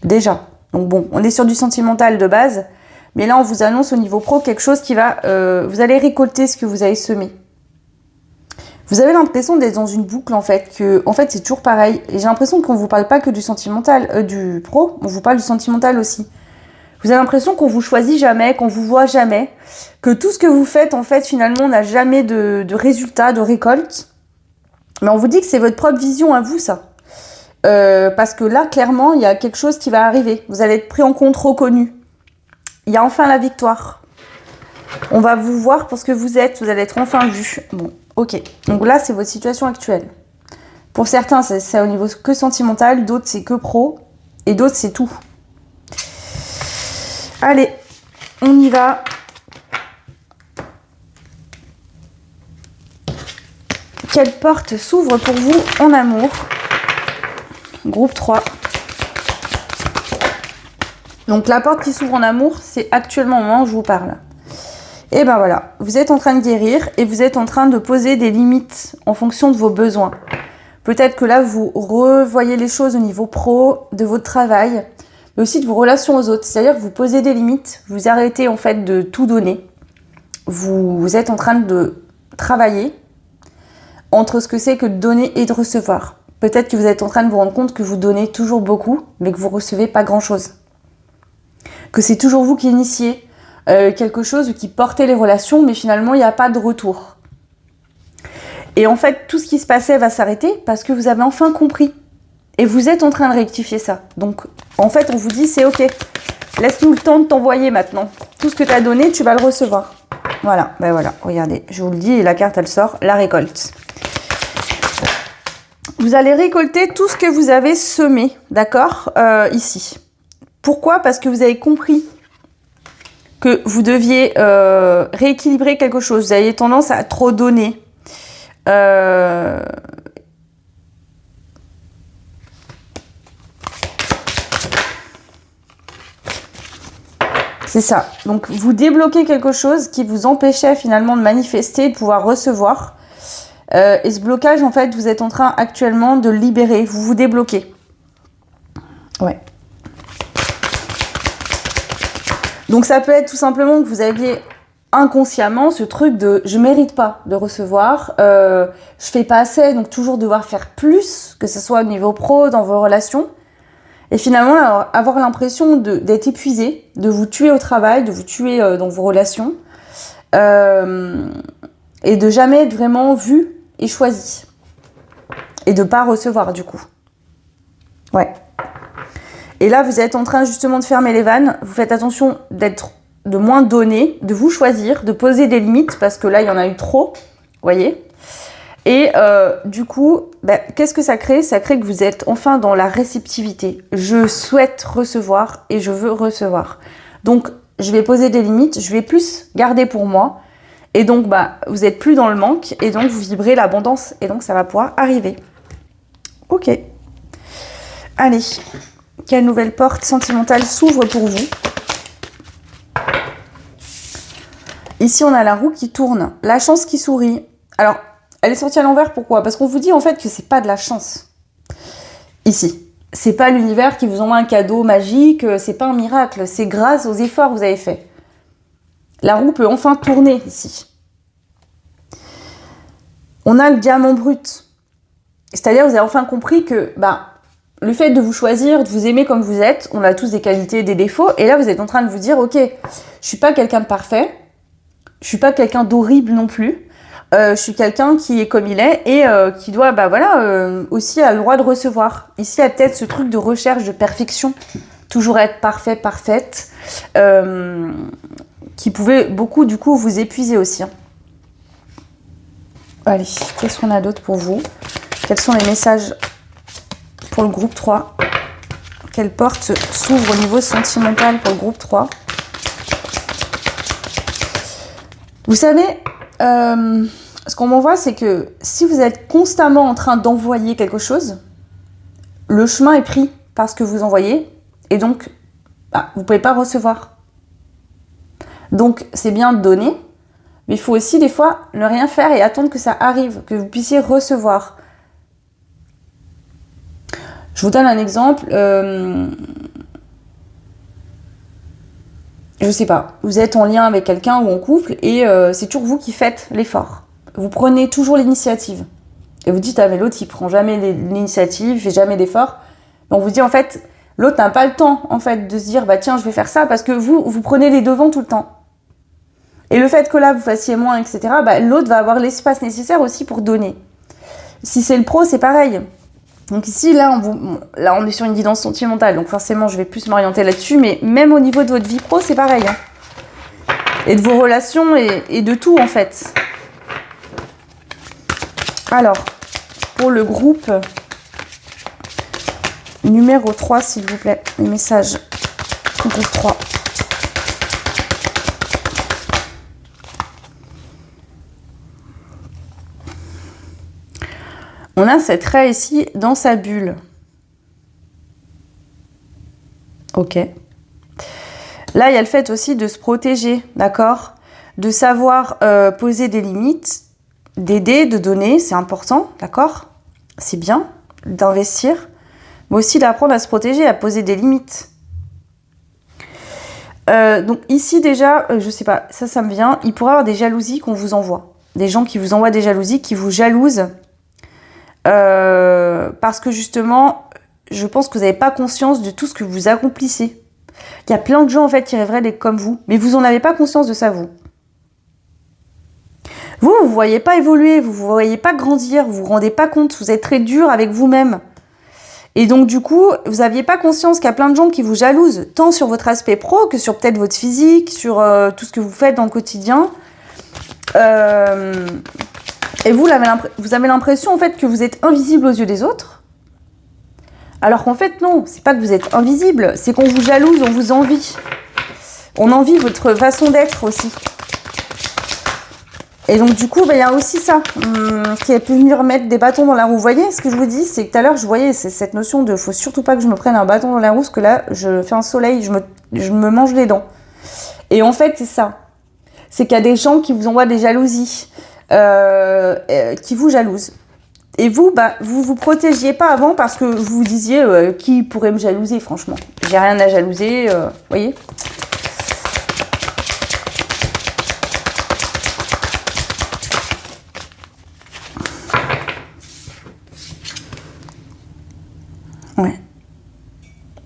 Déjà. Donc bon, on est sur du sentimental de base. Mais là, on vous annonce au niveau pro quelque chose qui va... vous allez récolter ce que vous avez semé. Vous avez l'impression d'être dans une boucle, en fait. En fait, c'est toujours pareil. Et j'ai l'impression qu'on ne vous parle pas que du sentimental, du pro. On vous parle du sentimental aussi. Vous avez l'impression qu'on vous choisit jamais, qu'on vous voit jamais. Que tout ce que vous faites, en fait, finalement, n'a jamais de résultat, de récolte. Mais on vous dit que c'est votre propre vision à vous, ça. Parce que là, clairement, il y a quelque chose qui va arriver. Vous allez être pris en compte, reconnu. Il y a enfin la victoire. On va vous voir pour ce que vous êtes. Vous allez être enfin vu. Bon, ok. Donc là, c'est votre situation actuelle. Pour certains, c'est au niveau que sentimental. D'autres, c'est que pro. Et d'autres, c'est tout. Allez, on y va. Quelle porte s'ouvre pour vous en amour? Groupe 3. Donc la porte qui s'ouvre en amour, c'est actuellement au moment où je vous parle. Et ben voilà, vous êtes en train de guérir et vous êtes en train de poser des limites en fonction de vos besoins. Peut-être que là, vous revoyez les choses au niveau pro, de votre travail, mais aussi de vos relations aux autres. C'est-à-dire que vous posez des limites, vous arrêtez en fait de tout donner. Vous êtes en train de travailler entre ce que c'est que de donner et de recevoir. Peut-être que vous êtes en train de vous rendre compte que vous donnez toujours beaucoup, mais que vous recevez pas grand-chose. Que c'est toujours vous qui initiez quelque chose, qui portez les relations, mais finalement, il n'y a pas de retour. Et en fait, tout ce qui se passait va s'arrêter parce que vous avez enfin compris. Et vous êtes en train de rectifier ça. Donc, en fait, on vous dit, c'est ok. Laisse-nous le temps de t'envoyer maintenant. Tout ce que tu as donné, tu vas le recevoir. Voilà, ben voilà, regardez, je vous le dis, et la carte, elle sort, la récolte. Vous allez récolter tout ce que vous avez semé, d'accord, ici. Pourquoi? Parce que vous avez compris que vous deviez rééquilibrer quelque chose. Vous aviez tendance à trop donner. C'est ça. Donc, vous débloquez quelque chose qui vous empêchait finalement de manifester, de pouvoir recevoir. Et ce blocage, en fait, vous êtes en train actuellement de le libérer. Vous vous débloquez. Ouais. Donc, ça peut être tout simplement que vous aviez inconsciemment ce truc de « je mérite pas de recevoir, je fais pas assez, donc toujours devoir faire plus, que ce soit au niveau pro, dans vos relations. » Et finalement, avoir l'impression d'être épuisé, de vous tuer au travail, de vous tuer dans vos relations, et de jamais être vraiment vu et choisi. Et de pas recevoir, du coup. Ouais. Et là, vous êtes en train justement de fermer les vannes. Vous faites attention de moins donner, de vous choisir, de poser des limites, parce que là, il y en a eu trop, vous voyez. Et du coup, qu'est-ce que ça crée? Ça crée que vous êtes enfin dans la réceptivité. Je souhaite recevoir et je veux recevoir. Donc, je vais poser des limites, je vais plus garder pour moi Et donc, vous n'êtes plus dans le manque et donc vous vibrez l'abondance et donc ça va pouvoir arriver. Ok. Allez, quelle nouvelle porte sentimentale s'ouvre pour vous? Ici, on a la roue qui tourne, la chance qui sourit. Alors, elle est sortie à l'envers, pourquoi? Parce qu'on vous dit en fait que c'est pas de la chance. Ici. C'est pas l'univers qui vous envoie un cadeau magique, c'est pas un miracle, c'est grâce aux efforts que vous avez faits. La roue peut enfin tourner ici. On a le diamant brut. C'est-à-dire vous avez enfin compris que le fait de vous choisir, de vous aimer comme vous êtes, on a tous des qualités et des défauts, et là vous êtes en train de vous dire, ok, je suis pas quelqu'un de parfait, je suis pas quelqu'un d'horrible non plus, je suis quelqu'un qui est comme il est et qui doit, aussi a le droit de recevoir. Ici, il y a peut-être ce truc de recherche de perfection, toujours être parfait, parfaite, qui pouvait beaucoup, du coup, vous épuiser aussi. Allez, qu'est-ce qu'on a d'autre pour vous? Quels sont les messages pour le groupe 3? Quelle porte s'ouvre au niveau sentimental pour le groupe 3? Vous savez, ce qu'on m'envoie, c'est que si vous êtes constamment en train d'envoyer quelque chose, le chemin est pris par ce que vous envoyez et donc vous ne pouvez pas recevoir. Donc c'est bien de donner, mais il faut aussi des fois ne rien faire et attendre que ça arrive, que vous puissiez recevoir. Je vous donne un exemple. Je sais pas, vous êtes en lien avec quelqu'un ou en couple et c'est toujours vous qui faites l'effort. Vous prenez toujours l'initiative. Et vous dites, mais l'autre il prend jamais l'initiative, il fait jamais d'effort. On vous dit en fait, l'autre n'a pas le temps en fait de se dire, tiens je vais faire ça parce que vous prenez les devants tout le temps. Et le fait que là vous fassiez moins, etc., l'autre va avoir l'espace nécessaire aussi pour donner. Si c'est le pro, c'est pareil. Donc ici, là, on est sur une guidance sentimentale, donc forcément, je vais plus m'orienter là-dessus, mais même au niveau de votre vie pro, c'est pareil. Et de vos relations et de tout, en fait. Alors, pour le groupe numéro 3, s'il vous plaît, les messages groupe 3. On a cette raie ici dans sa bulle. Ok. Là, il y a le fait aussi de se protéger, d'accord? De savoir poser des limites, d'aider, de donner, c'est important, d'accord? C'est bien d'investir, mais aussi d'apprendre à se protéger, à poser des limites. Donc ici déjà, je sais pas, ça me vient, il pourrait y avoir des jalousies qu'on vous envoie. Des gens qui vous envoient des jalousies, qui vous jalousent. Parce que justement, je pense que vous n'avez pas conscience de tout ce que vous accomplissez. Il y a plein de gens en fait qui rêveraient d'être comme vous, mais vous n'en avez pas conscience de ça, vous. Vous ne voyez pas évoluer, vous ne voyez pas grandir, vous ne vous rendez pas compte, vous êtes très dur avec vous-même. Et donc du coup, vous n'aviez pas conscience qu'il y a plein de gens qui vous jalousent, tant sur votre aspect pro que sur peut-être votre physique, sur tout ce que vous faites dans le quotidien. Et vous avez l'impression en fait que vous êtes invisible aux yeux des autres. Alors qu'en fait non, c'est pas que vous êtes invisible, c'est qu'on vous jalouse, on vous envie. On envie votre façon d'être aussi. Et donc du coup, il y a aussi ça qui a pu venir mettre des bâtons dans la roue. Vous voyez, ce que je vous dis, c'est que tout à l'heure, je voyais cette notion de faut surtout pas que je me prenne un bâton dans la roue, parce que là, je fais un soleil, je me mange les dents. Et en fait, c'est ça. C'est qu'il y a des gens qui vous envoient des jalousies, qui vous jalousent. Et vous, vous protégiez pas avant parce que vous vous disiez qui pourrait me jalouser, franchement. J'ai rien à jalouser, vous voyez. Ouais.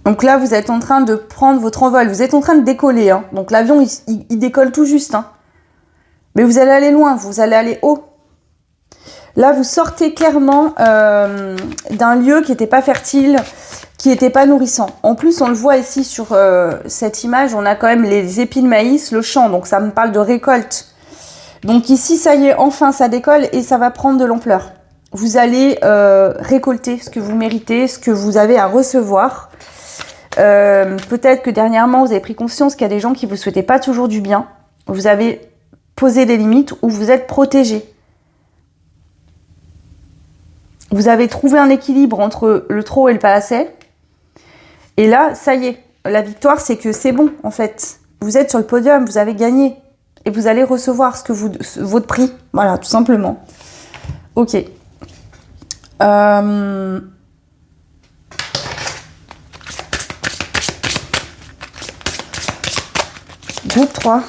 Donc là, vous êtes en train de prendre votre envol. Vous êtes en train de décoller. Hein. Donc l'avion, il décolle tout juste. Hein. Mais vous allez aller loin, vous allez aller haut. Là, vous sortez clairement d'un lieu qui n'était pas fertile, qui n'était pas nourrissant. En plus, on le voit ici sur cette image, on a quand même les épis de maïs, le champ. Donc ça me parle de récolte. Donc ici, ça y est, enfin, ça décolle et ça va prendre de l'ampleur. Vous allez récolter ce que vous méritez, ce que vous avez à recevoir. Peut-être que dernièrement, vous avez pris conscience qu'il y a des gens qui ne vous souhaitaient pas toujours du bien. Vous avez poser des limites, où vous êtes protégé. Vous avez trouvé un équilibre entre le trop et le pas assez. Et là, ça y est, la victoire, c'est que c'est bon, en fait. Vous êtes sur le podium, vous avez gagné. Et vous allez recevoir votre prix. Voilà, tout simplement. Ok. Groupe 3.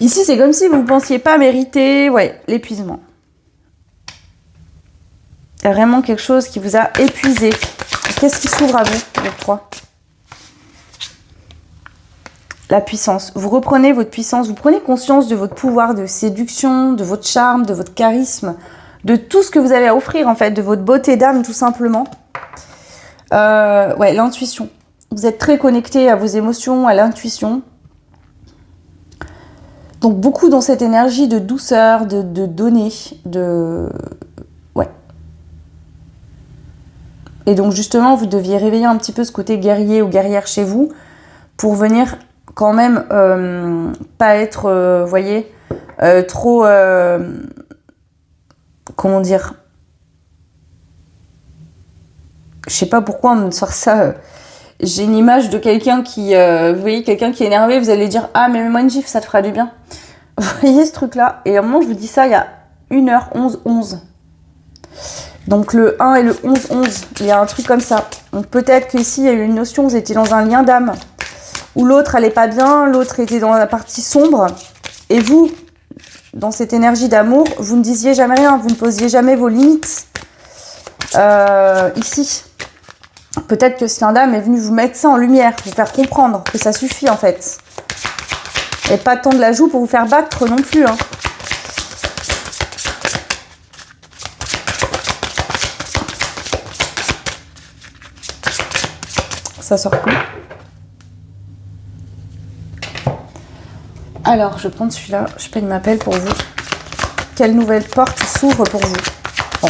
Ici, c'est comme si vous ne pensiez pas mériter l'épuisement. Il y a vraiment quelque chose qui vous a épuisé. Qu'est-ce qui s'ouvre à vous, groupe 3? La puissance. Vous reprenez votre puissance, vous prenez conscience de votre pouvoir de séduction, de votre charme, de votre charisme, de tout ce que vous avez à offrir, en fait, de votre beauté d'âme, tout simplement. L'intuition. Vous êtes très connecté à vos émotions, à l'intuition. Donc, beaucoup dans cette énergie de douceur, de donner, Et donc, justement, vous deviez réveiller un petit peu ce côté guerrier ou guerrière chez vous pour venir quand même pas être, trop... comment dire? Je sais pas pourquoi on me sort ça. J'ai une image de quelqu'un qui... vous voyez, quelqu'un qui est énervé, vous allez dire « Ah, mais mets-moi une gifle, ça te fera du bien. » Vous voyez ce truc-là? Et à un moment, je vous dis ça, il y a 1h11. Donc le 1 et le 11, il y a un truc comme ça. Donc peut-être qu'ici, il y a eu une notion, vous étiez dans un lien d'âme, où l'autre allait pas bien, l'autre était dans la partie sombre, et vous, dans cette énergie d'amour, vous ne disiez jamais rien, vous ne posiez jamais vos limites. Ici, peut-être que ce lien d'âme est venu vous mettre ça en lumière, vous faire comprendre que ça suffit en fait. Et pas tant de la joue pour vous faire battre non plus, hein. Ça sort plus. Alors, je prends celui-là. Je paye m'appelle pour vous. Quelle nouvelle porte s'ouvre pour vous? Bon,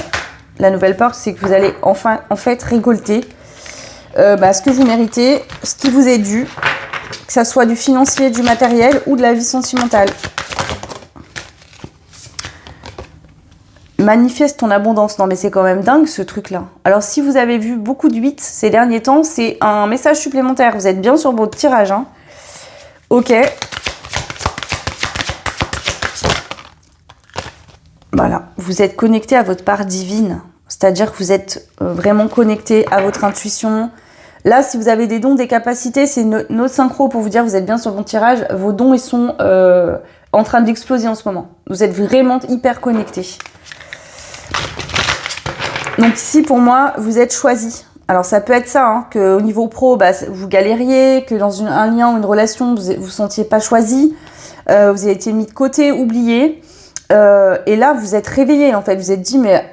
la nouvelle porte, c'est que vous allez enfin, en fait, récolter ce que vous méritez, ce qui vous est dû, que ça soit du financier, du matériel ou de la vie sentimentale. Manifeste ton abondance. Non mais c'est quand même dingue ce truc là. Alors si vous avez vu beaucoup de 8 ces derniers temps, c'est un message supplémentaire. Vous êtes bien sur votre tirage, hein. Ok. Voilà. Vous êtes connecté à votre part divine. C'est-à-dire que vous êtes vraiment connecté à votre intuition. Là, si vous avez des dons, des capacités, c'est notre synchro pour vous dire que vous êtes bien sur votre tirage. Vos dons, ils sont en train d'exploser en ce moment. Vous êtes vraiment hyper connecté. Donc ici, pour moi, vous êtes choisi. Alors ça peut être ça, hein, qu'au niveau pro, vous galériez, que dans un lien ou une relation, vous ne sentiez pas choisi, vous avez été mis de côté, oublié. Et là, vous êtes réveillé, en fait. Vous êtes dit, mais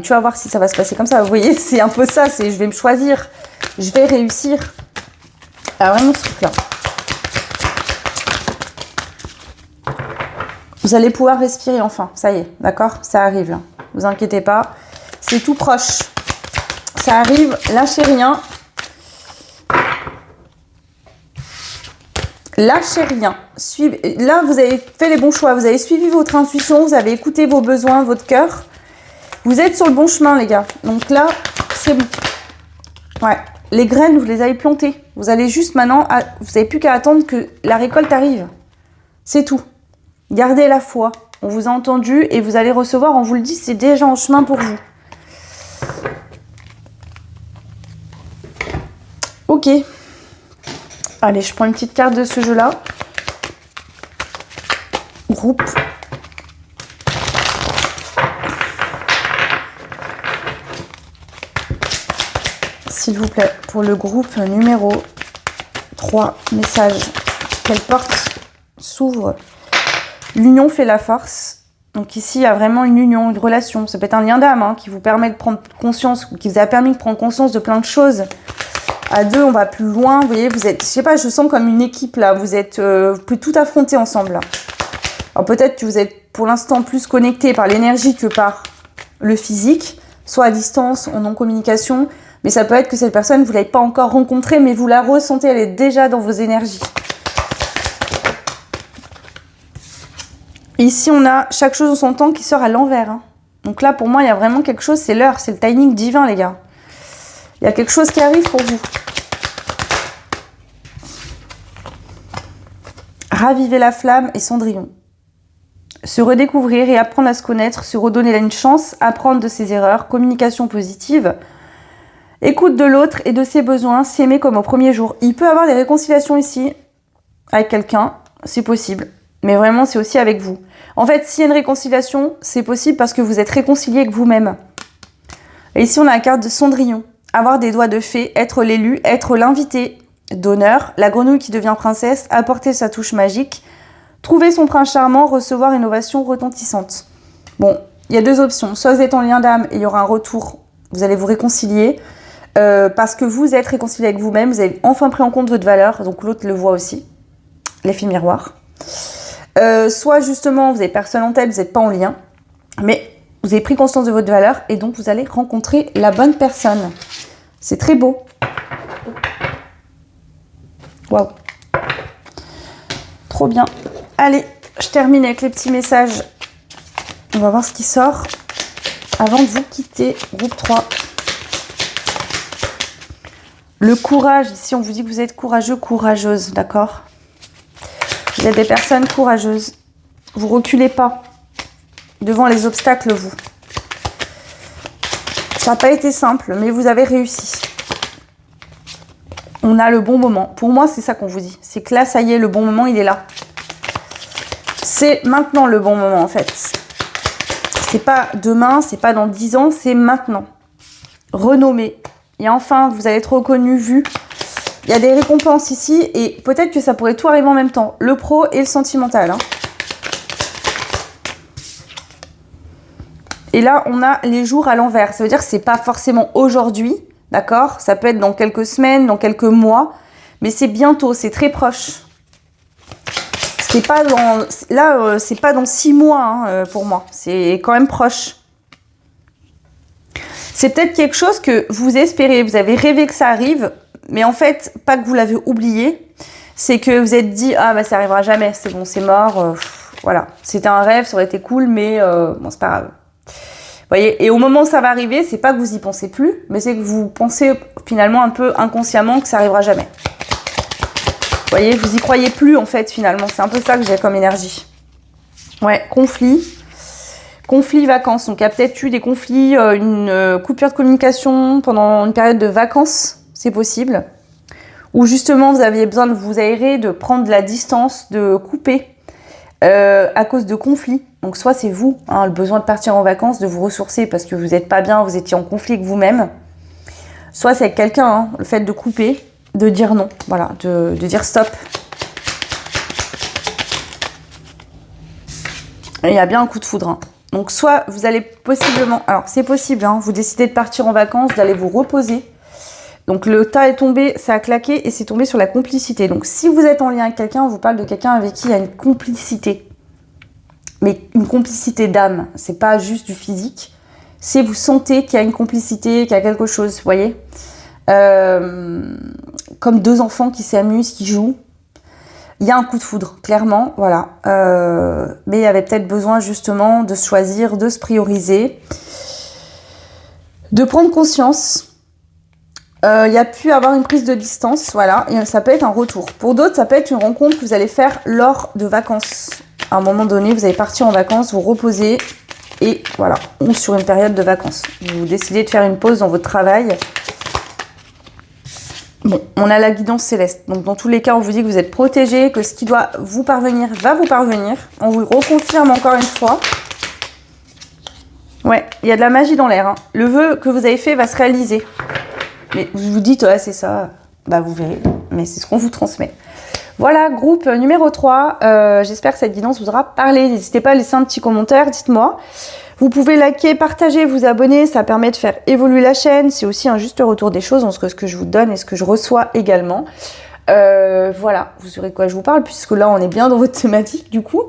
tu vas voir si ça va se passer comme ça. Vous voyez, c'est un peu ça, c'est je vais me choisir, je vais réussir. Alors vraiment ce truc-là. Vous allez pouvoir respirer enfin, ça y est, d'accord? Ça arrive là, vous inquiétez pas. C'est tout proche. Ça arrive, lâchez rien. Lâchez rien. Là, vous avez fait les bons choix. Vous avez suivi votre intuition. Vous avez écouté vos besoins, votre cœur. Vous êtes sur le bon chemin, les gars. Donc là, c'est bon. Ouais. Les graines, vous les avez plantées. Vous allez juste maintenant... Vous n'avez plus qu'à attendre que la récolte arrive. C'est tout. Gardez la foi. On vous a entendu et vous allez recevoir, on vous le dit, c'est déjà en chemin pour vous. Ok. Allez, je prends une petite carte de ce jeu-là. Groupe. S'il vous plaît, pour le groupe numéro 3, message. Quelle porte s'ouvre? L'union fait la force. Donc ici, il y a vraiment une union, une relation. Ça peut être un lien d'âme, hein, qui vous permet de prendre conscience, qui vous a permis de prendre conscience de plein de choses. À deux, on va plus loin. Vous voyez, vous êtes, je sais pas, je sens comme une équipe là. Vous pouvez tout affronter ensemble là. Alors peut-être que vous êtes pour l'instant plus connecté par l'énergie que par le physique, soit à distance, en non-communication. Mais ça peut être que cette personne, vous ne l'avez pas encore rencontrée, mais vous la ressentez, elle est déjà dans vos énergies. Ici, on a chaque chose en son temps qui sort à l'envers. Hein. Donc là, pour moi, il y a vraiment quelque chose, c'est l'heure, c'est le timing divin, les gars. Il y a quelque chose qui arrive pour vous. Raviver la flamme et Cendrillon. Se redécouvrir et apprendre à se connaître, se redonner une chance, apprendre de ses erreurs, communication positive, écoute de l'autre et de ses besoins, s'aimer comme au premier jour. Il peut y avoir des réconciliations ici avec quelqu'un, c'est possible. Mais vraiment, c'est aussi avec vous. En fait, s'il y a une réconciliation, c'est possible parce que vous êtes réconcilié avec vous-même. Et ici, on a la carte de Cendrillon. Avoir des doigts de fée, être l'élu, être l'invité d'honneur, la grenouille qui devient princesse, apporter sa touche magique, trouver son prince charmant, recevoir une ovation retentissante. Bon, il y a deux options. Soit vous êtes en lien d'âme et il y aura un retour, vous allez vous réconcilier parce que vous êtes réconcilié avec vous-même, vous avez enfin pris en compte votre valeur, donc l'autre le voit aussi, l'effet miroir. Soit justement, vous n'avez personne en tête, vous n'êtes pas en lien, mais vous avez pris conscience de votre valeur et donc vous allez rencontrer la bonne personne. C'est très beau. Waouh. Trop bien. Allez, je termine avec les petits messages. On va voir ce qui sort avant de vous quitter. Groupe 3. Le courage. Ici, on vous dit que vous êtes courageux, courageuse, d'accord ? Vous êtes des personnes courageuses. Vous reculez pas devant les obstacles, vous. Ça n'a pas été simple, mais vous avez réussi. On a le bon moment. Pour moi, c'est ça qu'on vous dit. C'est que là, ça y est, le bon moment, il est là. C'est maintenant le bon moment, en fait. C'est pas demain, c'est pas dans 10 ans, c'est maintenant. Renommé. Et enfin, vous allez être reconnu, vu. Il y a des récompenses ici, et peut-être que ça pourrait tout arriver en même temps. Le pro et le sentimental. Hein. Et là, on a les jours à l'envers. Ça veut dire que c'est pas forcément aujourd'hui, d'accord ? Ça peut être dans quelques semaines, dans quelques mois, mais c'est bientôt, c'est très proche. C'est pas dans... Là, c'est pas dans 6 mois hein, pour moi. C'est quand même proche. C'est peut-être quelque chose que vous espérez. Vous avez rêvé que ça arrive, mais en fait, pas que vous l'avez oublié. C'est que vous êtes dit, ah bah ça arrivera jamais, c'est bon, c'est mort. Voilà, c'était un rêve, ça aurait été cool, mais bon, c'est pas grave. Vous voyez, et au moment où ça va arriver, c'est pas que vous y pensez plus, mais c'est que vous pensez finalement un peu inconsciemment que ça arrivera jamais. Vous voyez, vous y croyez plus en fait finalement, c'est un peu ça que j'ai comme énergie. Ouais, conflit, vacances, donc il y a peut-être eu des conflits, une coupure de communication pendant une période de vacances, c'est possible. Ou justement vous aviez besoin de vous aérer, de prendre de la distance, de couper à cause de conflits. Donc soit c'est vous, hein, le besoin de partir en vacances, de vous ressourcer parce que vous n'êtes pas bien, vous étiez en conflit avec vous-même. Soit c'est avec quelqu'un, hein, le fait de couper, de dire non, voilà, de dire stop. Et il y a bien un coup de foudre. Hein. Donc soit vous allez possiblement, alors c'est possible, hein, vous décidez de partir en vacances, d'aller vous reposer. Donc le tas est tombé, ça a claqué et c'est tombé sur la complicité. Donc si vous êtes en lien avec quelqu'un, on vous parle de quelqu'un avec qui il y a une complicité. Mais une complicité d'âme, c'est pas juste du physique. C'est vous sentez qu'il y a une complicité, qu'il y a quelque chose, vous voyez. Comme deux enfants qui s'amusent, qui jouent. Il y a un coup de foudre, clairement, voilà. Mais il y avait peut-être besoin justement de se choisir, de se prioriser, de prendre conscience. Il y a pu avoir une prise de distance, voilà, et ça peut être un retour. Pour d'autres, ça peut être une rencontre que vous allez faire lors de vacances. À un moment donné, vous allez partir en vacances, vous reposer, et voilà, ou sur une période de vacances. Vous décidez de faire une pause dans votre travail. Bon, on a la guidance céleste. Donc, dans tous les cas, on vous dit que vous êtes protégé, que ce qui doit vous parvenir va vous parvenir. On vous le reconfirme encore une fois. Ouais, il y a de la magie dans l'air. Hein. Le vœu que vous avez fait va se réaliser. Mais vous vous dites, ouais, c'est ça. Bah, vous verrez. Mais c'est ce qu'on vous transmet. Voilà, groupe numéro 3. J'espère que cette guidance vous aura parlé. N'hésitez pas à laisser un petit commentaire, dites-moi. Vous pouvez liker, partager, vous abonner, ça permet de faire évoluer la chaîne. C'est aussi un juste retour des choses entre ce que je vous donne et ce que je reçois également. Voilà, vous saurez de quoi je vous parle, puisque là, on est bien dans votre thématique, du coup.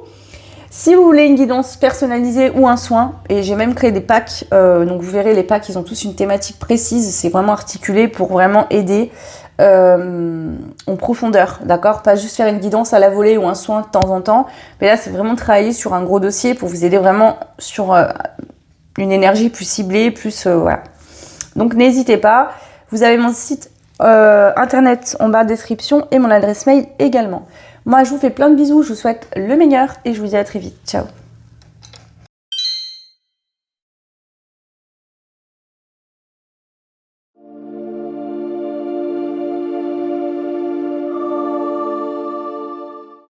Si vous voulez une guidance personnalisée ou un soin, et j'ai même créé des packs, donc vous verrez les packs, ils ont tous une thématique précise, c'est vraiment articulé pour vraiment aider en profondeur, d'accord? Pas juste faire une guidance à la volée ou un soin de temps en temps, mais là c'est vraiment travailler sur un gros dossier pour vous aider vraiment sur une énergie plus ciblée, plus voilà. Donc n'hésitez pas, vous avez mon site internet en barre de description et mon adresse mail également. Moi je vous fais plein de bisous, je vous souhaite le meilleur et je vous dis à très vite. Ciao!